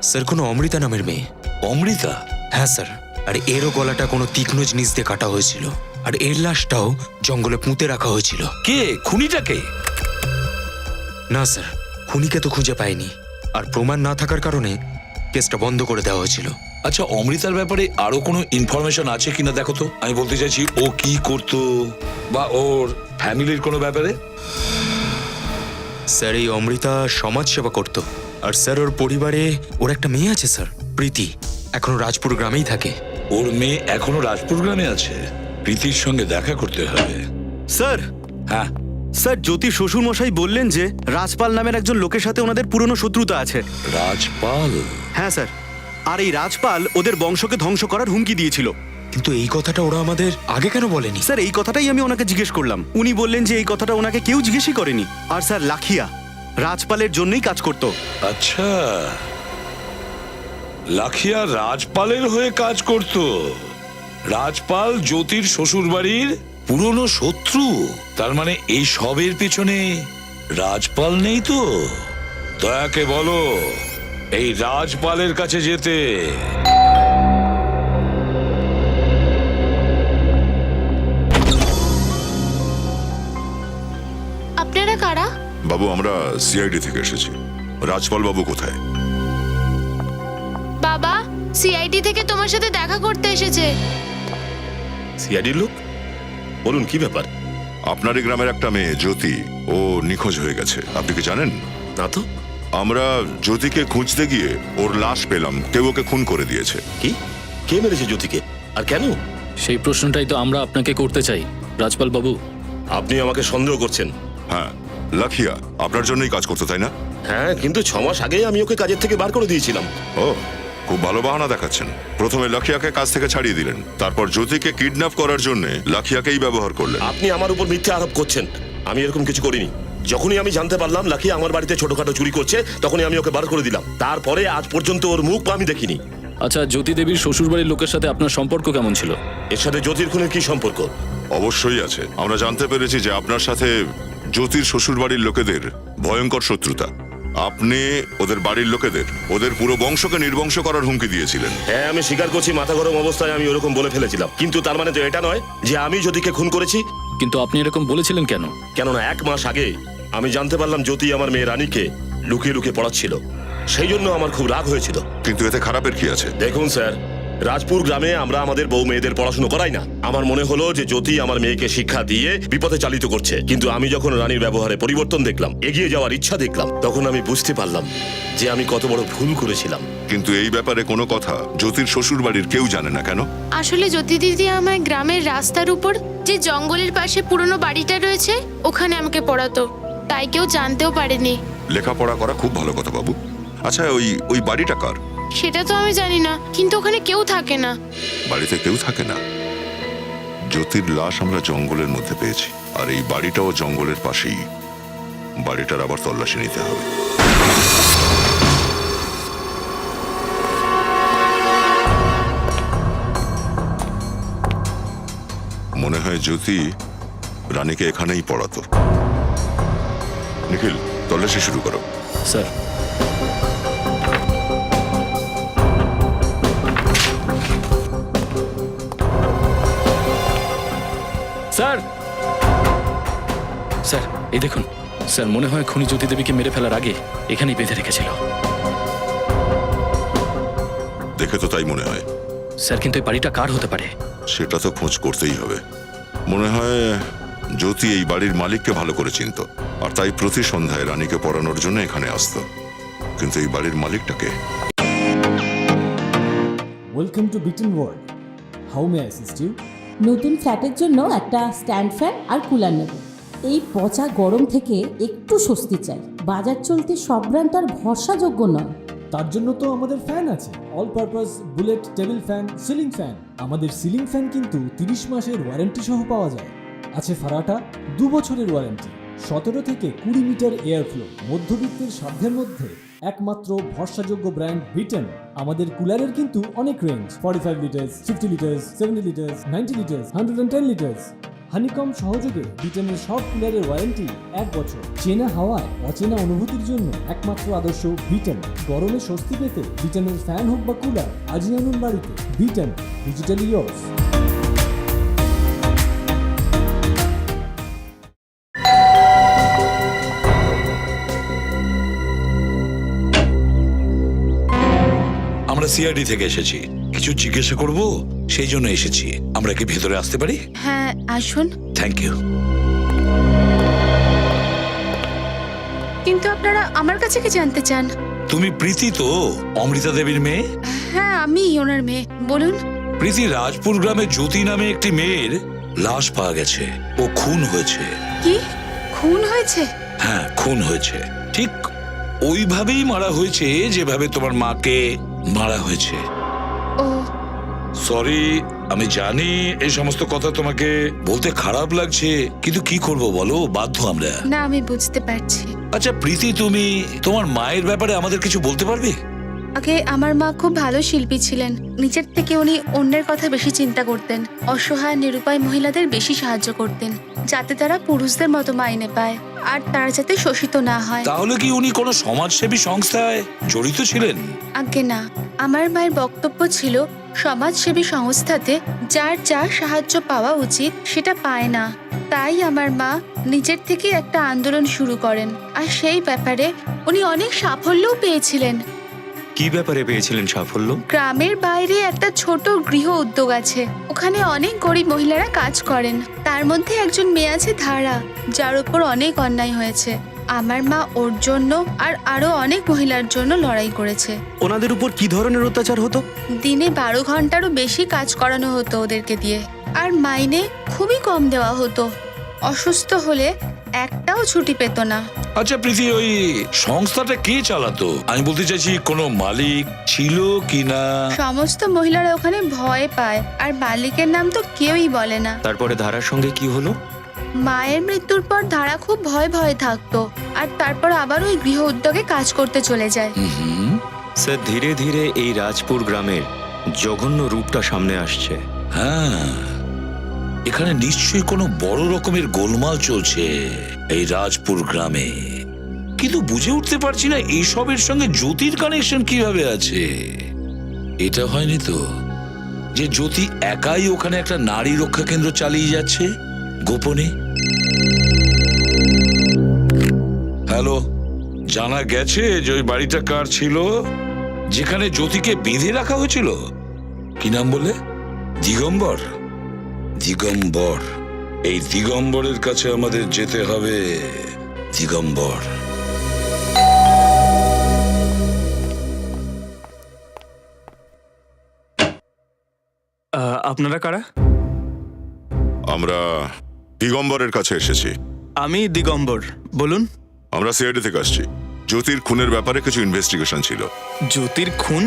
স্যার, কোনো অমৃতা নামের মেয়ে। অমৃতা? হ্যাঁ স্যার, আর এরও গলাটা কোনো তীক্ষ্ণ জিনিস দিয়ে কাটা হয়েছিল, আর এর লাশটাও জঙ্গলে পুঁতে রাখা হয়েছিল। কে? খুনিটাকে? না স্যার, খুনিকে তো খুঁজে পায়নি, আর প্রমাণ না থাকার কারণে কেসটা বন্ধ করে দেওয়া হয়েছিল। আচ্ছা, অমৃতার ব্যাপারে আরো কোনো ইনফরমেশন আছে কিনা দেখো তো। আমি বলতে চাইছি, ও কি করতো বা ওর ফ্যামিলির কোনো ব্যাপারে। স্যার, এই অমৃতা সমাজ সেবা করত, আর স্যার ওর পরিবারে ওর একটা মেয়ে আছে স্যার, প্রীতি, এখনো রাজপুর গ্রামেই থাকে। ওর মেয়ে এখনো রাজপুর গ্রামে আছে? প্রীতির সঙ্গে দেখা করতে হবে। স্যার। হ্যাঁ স্যার, জ্যোতির শ্বশুর মশাই বললেন যে রাজপাল নামের একজন লোকের সাথে ওনাদের পুরনো শত্রুতা আছে। রাজপাল? হ্যাঁ স্যার, আর এই রাজপাল ওদের বংশকে ধ্বংস করার হুমকি দিয়েছিল। কিন্তু এই কথাটা ওরা আমাদের আগে কেন বলেনি? স্যার এই কথাটাই আমি ওনাকে জিজ্ঞেস করলাম, উনি বললেন যে এই কথাটা ওনাকে কেউ জিজ্ঞেসই করেনি। আর স্যার লাখিয়া রাজপালের জন্যই কাজ করতো। আচ্ছা, লাখিয়া রাজপালের হয়ে কাজ করত। রাজপাল জ্যোতির শ্বশুর বাড়ির পুরনো শত্রু। তার মানে এই সবের পেছনে রাজপাল নেই তো? দয়াকে বলো এই রাজপালের কাছে যেতে। আপনারা কারা? বাবু আমরা সিআইডি থেকে এসেছি। রাজপাল বাবু কোথায়? বাবা, সিআইডি থেকে তোমার সাথে দেখা করতে এসেছে। সিআইডির লোক? বলুন কি ব্যাপার? আপনারই গ্রামের একটা মেয়ে জ্যোতি, ও নিখোঁজ হয়ে গেছে। আপনি কি জানেন? না তো। আমরা জ্যোতিকে খুঁজতে গিয়ে ওর লাশ পেলাম। কেউ ওকে খুন করে দিয়েছে। কি? কে মেরেছে জ্যোতিকে আর কেন? সেই প্রশ্নটাই তো আমরা আপনাকে করতে চাই রাজপাল বাবু। আপনি আমাকে সন্দেহ করছেন? হ্যাঁ, লাখিয়া আপনার জন্যই কাজ করতো তাই না? হ্যাঁ, কিন্তু 6 মাস আগে আমি ওকে কাজের থেকে বার করে দিয়েছিলাম। ও, খুব ভালো বাহানা দেখাচ্ছেন। প্রথমে লাখিয়াকে কাজ থেকে ছাড়িয়ে দিলেন, তারপর জ্যোতিকে কিডন্যাপ করার জন্য লাখিয়াকেই ব্যবহার করলেন। আপনি আমার উপর মিথ্যা আরোপ করছেন। আমি এরকম কিছু করিনি। যখনই আমি জানতে পারলাম লাখিয়া আমার বাড়িতে ছোটখাটো চুরি করছে, তখনই আমি ওকে বার করে দিলাম। তারপরে আজ পর্যন্ত ওর মুখ আমি দেখিনি। আচ্ছা, জ্যোতি দেবীর শ্বশুরবাড়ির লোকের সাথে আপনার সম্পর্ক কেমন ছিল? এর সাথে জ্যোতির খুনের কি সম্পর্ক? অবশ্যই আছে। আমরা জানতে পেরেছি যে আপনার সাথে জ্যোতির শ্বশুরবাড়ির লোকেদের ভয়ঙ্কর শত্রুতা। আপনি ওদের বাড়ির লোকেদের, ওদের পুরো বংশকে নির্বংশ করার হুমকি দিয়েছিলেন। হ্যাঁ, আমি স্বীকার করছি মাথা গরম অবস্থায় আমি ওরকম বলে ফেলেছিলাম। কিন্তু তার মানে তো এটা নয় যে আমি জ্যোতিকে খুন করেছি। কিন্তু আপনি এরকম বলেছিলেন কেন? কেননা 1 মাস আগে আমি জানতে পারলাম জ্যোতি আমার মেয়ে রানীকে লুকিয়ে লুকিয়ে পড়াচ্ছিল। সেই জন্য আমার খুব রাগ হয়েছিল। কিন্তু এতে খারাপের কি আছে? দেখুন স্যার, রাজপুর গ্রামে আমরা আমাদের বউ মেয়েদের পড়াশোনা করাই না। আমার মনে হলো যে জ্যোতি আমার মেয়েকে শিক্ষা দিয়ে বিপথে চালিত করছে। কিন্তু আমি যখন রানীর ব্যবহারে পরিবর্তন দেখলাম, এগিয়ে যাওয়ার ইচ্ছা দেখলাম, তখন আমি বুঝতে পারলাম যে আমি কত বড় ভুল করেছিলাম। কিন্তু এই ব্যাপারে কোনো কথা জ্যোতির শ্বশুর বাড়ির কেউ জানে না কেন? আসলে জ্যোতি দিদি আমায় গ্রামের রাস্তার উপর যে জঙ্গলের পাশে পুরনো বাড়িটা রয়েছে ওখানে আমাকে পড়াতো, তাই কেউ জানতেও পারেনি। লেখাপড়া করা খুব ভালো কথা বাবু। আচ্ছা, ওই বাড়িটা কার? সেটা তো আমি জানি না, কিন্তু ওখানে কেউ থাকে না। বাড়িতে কেউ থাকে না? জ্যোতির লাশ আমরা জঙ্গলের মধ্যে পেয়েছি, আর এই বাড়িটাও জঙ্গলের পাশেই। বাড়িটার আবার তল্লাশি নিতে হবে। মনে হয় জ্যোতি রানীকে এখানেই পড়াতো। নিখিল, তল্লাশি শুরু করো। স্যার। স্যার, স্যার এই দেখুন স্যার, মনে হয় খুনি জ্যোতি দেবীকে মেরে ফেলার আগে এখানেই বেঁধে রেখেছিল। দেখে তো তাই মনে হয়। স্যার, কিন্তু এই বাড়িটা কার হতে পারে? সেটা তো খোঁজ করতেই হবে। মনে হয় জ্যোতি এই বাড়ির মালিককে ভালো করে চিনত, আর তাই প্রতি সন্ধ্যায় রানীকে পড়ানোর জন্য এখানে আসতো। কিন্তু এই বাড়ির মালিকটাকে। Welcome to Bitten world. How may I assist you? নতুন ফ্ল্যাটের জন্য একটা স্ট্যান্ড ফ্যান আর কুলার নেব। এই পচা গরম থেকে একটু স্বস্তি চাই। বাজার চলতে সব ব্র্যান্ড আর ভরসাযোগ্য নয়। তার জন্য তো আমাদের ফ্যান আছে, all purpose bullet table fan, ceiling fan. আমাদের সিলিং ফ্যান কিন্তু 30 মাসের ওয়ারেন্টি সহ পাওয়া যায়। আছে ফারাটা 2 বছরের ওয়ারেন্টি, 17 থেকে 20 মিটার এয়ার ফ্লো, মধ্যবিত্তের সাধ্যের মধ্যে একমাত্র ভরসাযোগ্য ব্র্যান্ড বিটেন। আমাদের কুলারের কিন্তু অনেক range, 45 litres, 50 litres, 70 litres, 90 litres, 110 litres. Honeycomb সহযোগে বিটেনের সব কুলারের ওয়ারেন্টি 1 বছর। চেনা হাওয়ায় অচেনা অনুভূতির জন্য একমাত্র আদর্শ বিটেন। গরমে স্বস্তি পেতে বিটেনের ফ্যান হোক বা কুলার আজই আনুন বাড়িতে। Beaten, digitally years. আমরা সিআইডি থেকে এসেছি, কিছু জিজ্ঞাসা করব, সেই জন্য এসেছি। আমরা কি ভেতরে আসতে পারি? হ্যাঁ, আসুন। Thank you. কিন্তু আপনারা আমার কাছে কি জানতে চান? তুমি প্রীতি তো, অমৃতা দেবীর মেয়ে? হ্যাঁ, আমি ওনার মেয়ে। বলুন। প্রীতি, রাজপুর গ্রামে জ্যোতি নামে একটি মেয়ের লাশ পাওয়া গেছে। ও খুন হয়েছে। কি? খুন হয়েছে? হ্যাঁ, খুন হয়েছে। ঠিক ওইভাবেই মারা হয়েছে যেভাবে তোমার মাকে মারা হয়েছে। ও, সরি, আমি জানি এই সমস্ত কথা তোমাকে বলতে খারাপ লাগছে, কিন্তু কি করব বলো, বাধ্য আমরা। না, আমি বুঝতে পারছি। আচ্ছা প্রীতি, তুমি তোমার মায়ের ব্যাপারে আমাদের কিছু বলতে পারবে? আগে আমার মা খুব ভালো শিল্পী ছিলেন। নিজের থেকে উনি অন্যের কথা বেশি চিন্তা করতেন, অসহায় নিরুপায় মহিলাদের বেশি সাহায্য করতেন, যাতে তারা পুরুষদের মতো মাইনে পায় আর তারা যাতে শোষিত না হয়। তাহলে কি উনি কোনো সমাজসেবী সংস্থায় জড়িত ছিলেন? আগে না, আমার মায়ের বক্তব্য ছিল সমাজসেবী সংস্থাতে যার যা সাহায্য পাওয়া উচিত সেটা পায় না। তাই আমার মা নিজের থেকে একটা আন্দোলন শুরু করেন, আর সেই ব্যাপারে উনি অনেক সাফল্যও পেয়েছিলেন। কি ব্যাপারে পেয়েছিলেন সাফল্য? গ্রামের বাইরে একটা ছোট গৃহ উদ্যোগ আছে, ওখানে অনেক গরিব মহিলারা কাজ করেন। তার মধ্যে একজন মেয়ে আছে ধারা, যার উপর অনেক অন্যায় হয়েছে। আমার মা ওর জন্য আর আরো অনেক মহিলার জন্য লড়াই করেছে। ওনাদের উপর কি ধরনের অত্যাচার হতো? দিনে 12 ঘন্টারও বেশি কাজ করানো হতো ওদেরকে দিয়ে, আর মাইনে খুবই কম দেওয়া হতো। অসুস্থ হলে একটাও ছুটি পেত না। আচ্ছা প্রীতি, ওই সংস্থাটা কে চালাতো? আমি বলতে চাইছি কোনো মালিক ছিল কিনা? সমস্ত মহিলারা ওখানে ভয় পায়, আর মালিকের নাম তো কেউই বলে না। তারপরে ধারার সঙ্গে কি হলো? মায়ের মৃত্যুর পর ধারা খুব ভয়ে থাকতো, আর তারপর আবার ওই গৃহ উদ্যোগে কাজ করতে চলে যায়। স্যার, ধীরে ধীরে এই রাজপুর গ্রামের জঘন্য রূপটা সামনে আসছে। হ্যাঁ, এখানে নিশ্চয়ই কোনো বড় রকমের গোলমাল চলছে এই রাজপুর গ্রামে, কিন্তু বুঝে উঠতে পারছি না এইসবের সঙ্গে জ্যোতির কানেকশন কিভাবে আছে। এটা হয়নি তো যে জ্যোতি একাই ওখানে একটা নারী রক্ষা কেন্দ্র চালিয়ে যাচ্ছে গোপনে? হ্যালো, জানা গেছে যে ওই বাড়িটা কার ছিল, যেখানে জ্যোতিকে বেঁধে রাখা হয়েছিল? কি নাম বলে? দিগম্বর। দিগম্বর, এই দিগম্বরের কাছে আমাদের যেতে হবে। দিগম্বর। আপনারা কারা? আমরা দিগম্বরের কাছে এসেছি। আমি দিগম্বর, বলুন। আমরা সিআইডি থেকে আসছি। জ্যোতির খুনের ব্যাপারে কিছু ইনভেস্টিগেশন ছিল। জ্যোতির খুন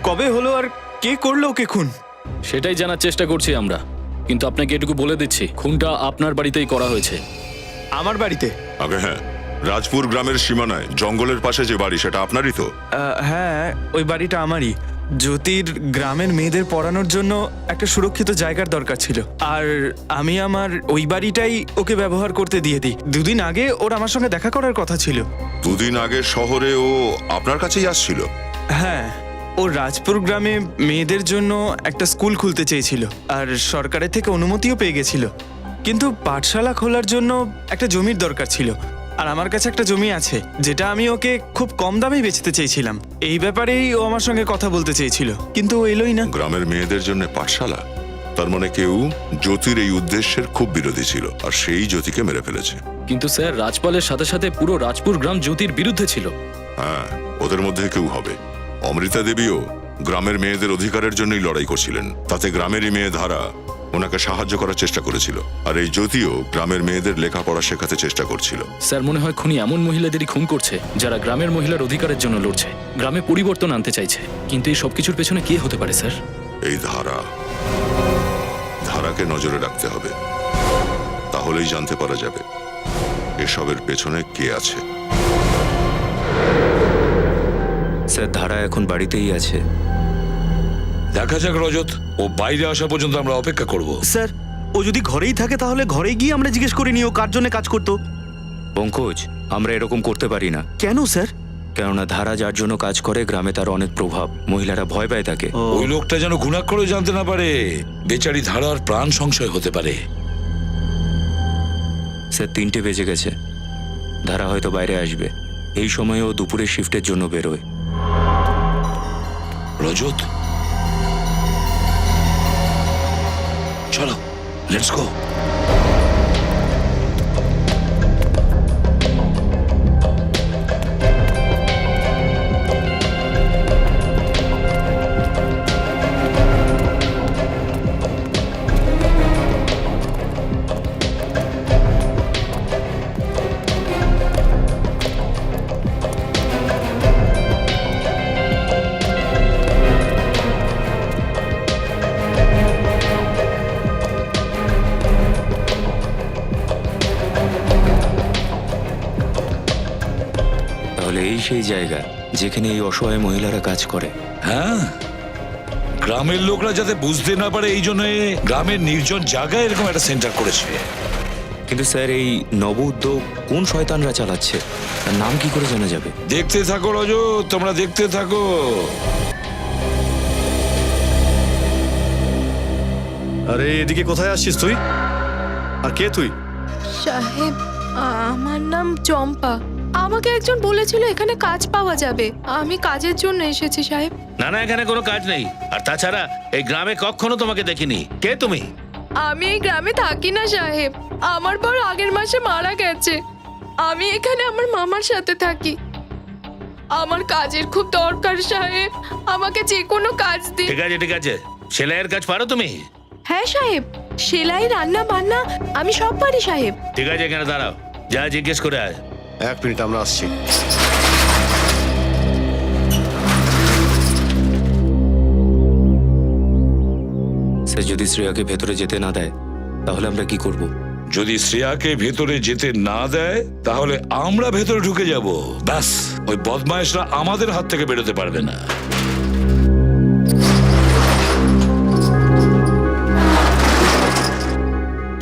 কবে হলো আর কে করলো ওকে খুন? সেটাই জানার চেষ্টা করছি আমরা, কিন্তু আপনাকে এটুকু বলে দিচ্ছি, খুনটা আপনার বাড়িতেই করা হয়েছে। আমার বাড়িতে? আগে হ্যাঁ, রাজপুর গ্রামের সীমানায় জঙ্গলের পাশে যে বাড়ি, সেটা আপনারই তো? হ্যাঁ, ওই বাড়িটা আমারই। জ্যোতির গ্রামের মেয়েদের পড়ানোর জন্য একটা সুরক্ষিত জায়গার দরকার ছিল, আর আমি আমার ওই বাড়িটাই ওকে ব্যবহার করতে দিয়ে দিই। 2 দিন আগে ওর আমার সঙ্গে দেখা করার কথা ছিল। 2 দিন আগে শহরে ও আপনার কাছেই আসছিল? হ্যাঁ, ও রাজপুর গ্রামে মেয়েদের জন্য একটা স্কুল খুলতে চেয়েছিল, আর সরকারের থেকে অনুমতিও পেয়ে গেছিল। কিন্তু পাঠশালা খোলার জন্য একটা জমির দরকার ছিল, আর আমার কাছে একটা জমি আছে যেটা আমি ওকে খুব কম দামে বেচতে চেয়েছিলাম। এই ব্যাপারেই ও আমার সঙ্গে কথা বলতে চেয়েছিল, কিন্তু ও এলোই না। গ্রামের মেয়েদের জন্য পাঠশালা? তার মানে কেউ জ্যোতির এই উদ্দেশ্যের খুব বিরোধী ছিল, আর সেই জ্যোতিকে মেরে ফেলেছে। কিন্তু স্যার, রাজপালের সাথে সাথে পুরো রাজপুর গ্রাম জ্যোতির বিরুদ্ধে ছিল। হ্যাঁ, ওদের মধ্যে কেউ হবে। অমৃতা দেবীও গ্রামের মেয়েদের অধিকারের জন্যই লড়াই করছিলেন, তাতে গ্রামেরই মেয়ে ধারা ওনাকে সাহায্য করার চেষ্টা করেছিল, আর এই জ্যোতিও গ্রামের মেয়েদের লেখাপড়া শেখাতে চেষ্টা করছিল। স্যার, মনে হয় খুনি এমন মহিলাদেরই খুন করছে যারা গ্রামের মহিলার অধিকারের জন্য লড়ছে, গ্রামে পরিবর্তন আনতে চাইছে। কিন্তু এই সবকিছুর পেছনে কে হতে পারে স্যার? এই ধারাকে নজরে রাখতে হবে, তাহলেই জানতে পারা যাবে এসবের পেছনে কে আছে। স্যার, ধারা এখন বাড়িতেই আছে। দেখা যাক রজত, ও বাইরে আসা পর্যন্ত আমরা অপেক্ষা করব। স্যার, ও যদি ঘরেই থাকে তাহলে ঘরে গিয়ে আমরা জিজ্ঞেস করে নিই ও কার জন্য কাজ করতো। পঙ্কজ, আমরা এরকম করতে পারি না। কেন স্যার? কেননা ধারা যার জন্য কাজ করে গ্রামে তার অনেক প্রভাব, মহিলারা ভয় পায় তাকে। ওই লোকটা যেন ঘুণাক্ষরে জানতে না পারে, বেচারি ধারার প্রাণ সংশয় হতে পারে। স্যার, 3টে বেজে গেছে, ধারা হয়তো বাইরে আসবে। এই সময় ও দুপুরের শিফটের জন্য বেরোয়। রজত, চলো, লেটস গো। তাহলে এই সেই জায়গা যেখানে এই অসহায় মহিলারা কাজ করে। হ্যাঁ, গ্রামের লোকরা যাতে বুঝতে না পারে এই জন্য গ্রামের নির্জন জায়গায় এরকম একটা সেন্টার করেছে। কিন্তু স্যার এই নব উদ্যোগ কোন শয়তানরা চালাচ্ছে তার নাম কি করে জানা যাবে? দেখতে থাকো রজত, তোমরা দেখতে থাকো। আরে এদিকে কোথায় আসছিস তুই? আর কে তুই? সাহেব, আমার নাম চম্পা। আমাকে একজন বলেছিল এখানে কাজ পাওয়া যাবে। আমি কাজের জন্য এসেছি সাহেব। না না, এখানে কোনো কাজ নেই। আর তাছাড়া এই গ্রামে কখনো তোমাকে দেখিনি। কে তুমি? আমি এই গ্রামে থাকি না সাহেব, আমার বর আগের মাসে মারা গেছে। আমি এখানে আমার মামার সাথে থাকি। আমার কাজের খুব দরকার সাহেব, আমাকে যে কোনো কাজ দিন। ঠিক আছে ঠিক আছে, সেলাইয়ের কাজ পারো তুমি? হ্যাঁ সাহেব, সেলাই, রান্না বান্না আমি সব পারি সাহেব। ঠিক আছে, এখানে দাঁড়াও, যা জিজ্ঞেস করে আয়। 1 মিনিট, আমরা আসছি। স্যার যদি শ্রেয়াকে ভেতরে যেতে না দেয় তাহলে আমরা কি করব? যদি শ্রেয়াকে ভেতরে যেতে না দেয় তাহলে আমরা ভেতরে ঢুকে যাব। ব্যাস, ওই বদমাইশরা আমাদের হাত থেকে বেরোতে পারবে না।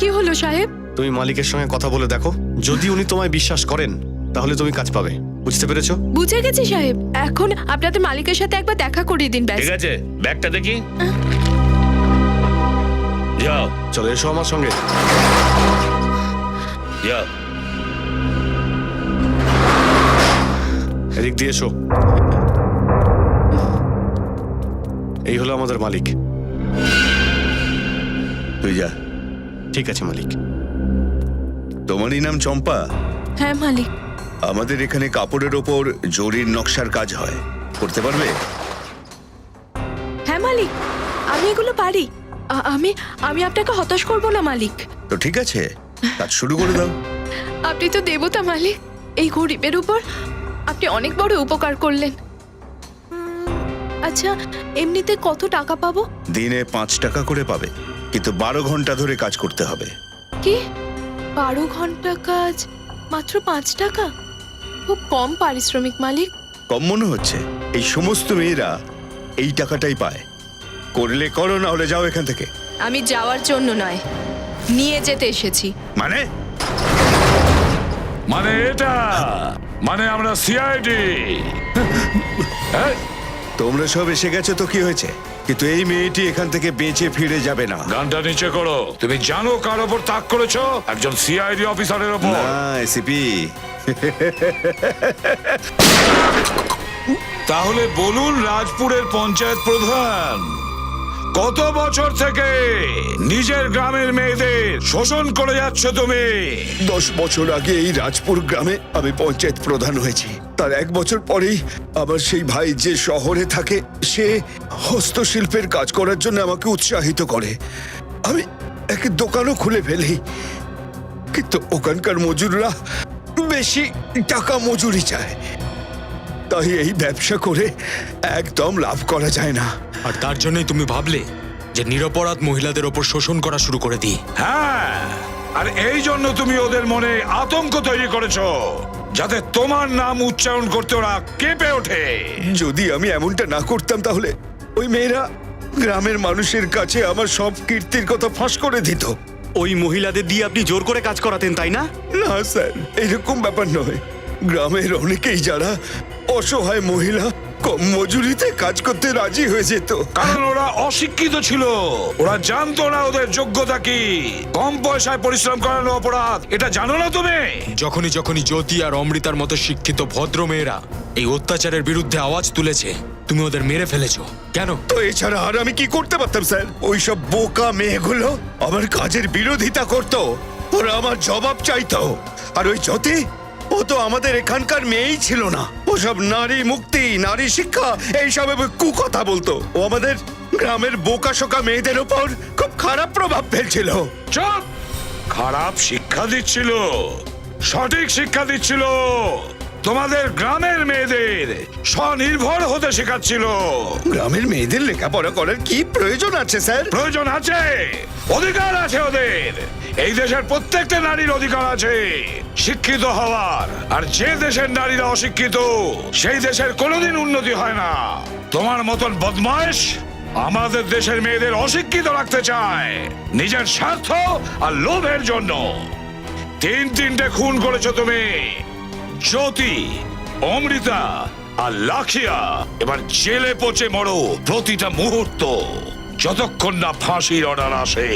কি হলো সাহেব? তুমি মালিকের সঙ্গে কথা বলে দেখো, যদি উনি তোমায় বিশ্বাস করেন তাহলে তুমি কাজ পাবে। বুঝতে পেরেছো? বুঝে গেছি সাহেব। এখন আপনাদের মালিকের সাথে একবার দেখা করিয়ে দিন ব্যাস। ঠিক আছে, ব্যাগটা দেখি। যাও, চলে এসো আমার সঙ্গে। যাও। এদিক দিয়ে এসো। এই হলো আমাদের মালিক। তুই যা। ঠিক আছে মালিক। তোমারই নাম চম্পা? হ্যাঁ মালিক। আমাদের এখানে কাপড়ের ওপর জরির নকশার কাজ হয়, করতে পারবে? হ্যাঁ মালিক, আমি এগুলো পারি। আমি আমি আপনাকে হতাশ করব না মালিক। তো ঠিক আছে, কাজ শুরু করে দাও। আপনি তো দেবতা মালিক। এই গরিবের উপর আপনি অনেক বড় উপকার করলেন। আচ্ছা, এমনিতে কত টাকা পাবো? দিনে 5 টাকা করে পাবে, কিন্তু 12 ঘন্টা ধরে কাজ করতে হবে। কি 12 ঘন্টা কাজ, মাত্র 5 টাকা? খুব কম পারিশ্রমিক মালিক। কম মনে হচ্ছে? এই সমস্ত মেয়েরা এই টাকাটাই পায়। করলে করো, না হলে যাও এখান থেকে। আমি যাওয়ার জন্য নয়, নিয়ে যেতে এসেছি। মানে? মানে এটা, মানে আমরা সিআইডি। তোমরা সব এসে গেছো তো কি হয়েছে, কিন্তু এই মেয়েটি এখান থেকে বেঁচে ফিরে যাবে না। গানটা নিচে করো। তুমি জানো কার ওপর তাক করেছো? একজন সিআইডি অফিসারের ওপর। না এসিপি। তাহলে বলুন, রাজপুরের পঞ্চায়েত প্রধান কত বছর থেকে নিজের গ্রামের মেয়েদের শোষণ করে যাচ্ছ তুমি? 10 বছর আগে এই রাজপুর গ্রামে আমি পঞ্চায়েত প্রধান হয়েছি। তার 1 বছর পরেই আমার সেই ভাই যে শহরে থাকে, সে হস্তশিল্পের কাজ করার জন্য আমাকে উৎসাহিত করে। আমি এক দোকানও খুলে ফেলি, কিন্তু ওখানকার মজুররা বেশি টাকা মজুরি চায়। তাই এই ব্যবসা করে একদম লাভ করা যায় না। আর তার জন্যই তুমি ভাবলে যে নিরপরাধ মহিলাদের ওপর শোষণ করা শুরু করে দিই। হ্যাঁ, আর এই জন্য তুমি ওদের মনে আতঙ্ক তৈরি করেছো, যাতে তোমার নাম উচ্চারণ করতে ওরা কেঁপে ওঠে। যদি আমি এমনটা না করতাম তাহলে ওই মেয়েরা গ্রামের মানুষের কাছে আমার সব কীর্তির কথা ফাঁস করে দিত। ওই মহিলাদের দিয়ে আপনি জোর করে কাজ করাতেন, তাই না? না স্যার, এরকম ব্যাপার নয়। গ্রামের অনেকেই যারা অসহায় মহিলা কম মজুরিতে কাজ করতে রাজি হয়ে যেত। কারণ ওরা অশিক্ষিত ছিল, ওরা জানতো না ওদের যোগ্যতা কি। কম পয়সায় পরিশ্রম করানো অপরাধ, এটা জানো না তুমি? যখনই জ্যোতি আর অমৃতার মতো শিক্ষিত ভদ্র মেয়েরা এই অত্যাচারের বিরুদ্ধে আওয়াজ তুলেছে, তুমি ওদের মেরে ফেলেছো। কেন? তো এছাড়া আর আমি কি করতে পারতাম স্যার? ওইসব বোকা মেয়েগুলো আমার কাজের বিরোধিতা করতো, ওরা আমার জবাব চাইতো। আর ওই জ্যোতি, ও তো আমাদের এখানকার মেয়েই ছিল না। ওসব নারী মুক্তি, নারী শিক্ষা এইসব কুকথা বলতো। ও আমাদের গ্রামের বোকাশোকা মেয়েদের উপর খুব খারাপ প্রভাব ফেলছিল। চুপ! খারাপ শিক্ষা দিচ্ছিল? সঠিক শিক্ষা দিচ্ছিল। তোমাদের গ্রামের মেয়েদের স্বনির্ভর হতে শেখাচ্ছিল। গ্রামের মেয়েদের লেখাপড়া করার কি প্রয়োজন আছে স্যার? প্রয়োজন আছে, অধিকার আছে ওদের। এই দেশের প্রত্যেকটা নারীর অধিকার আছে শিক্ষিত হওয়ার। আর যে দেশের নারীরা অশিক্ষিত, সেই দেশের কোনোদিন উন্নতি হয় না। তোমার মতন বদমাইশ আমাদের দেশের মেয়েদের অশিক্ষিত রাখতে চায় নিজের স্বার্থ আর লোভের জন্য। তিনটে খুন করেছো তুমি, জ্যোতি, অমৃতা আর লাখিয়া। এবার জেলে পচে মরো প্রতিটা মুহূর্ত, যতক্ষণ না ফাঁসির অর্ডার আসে।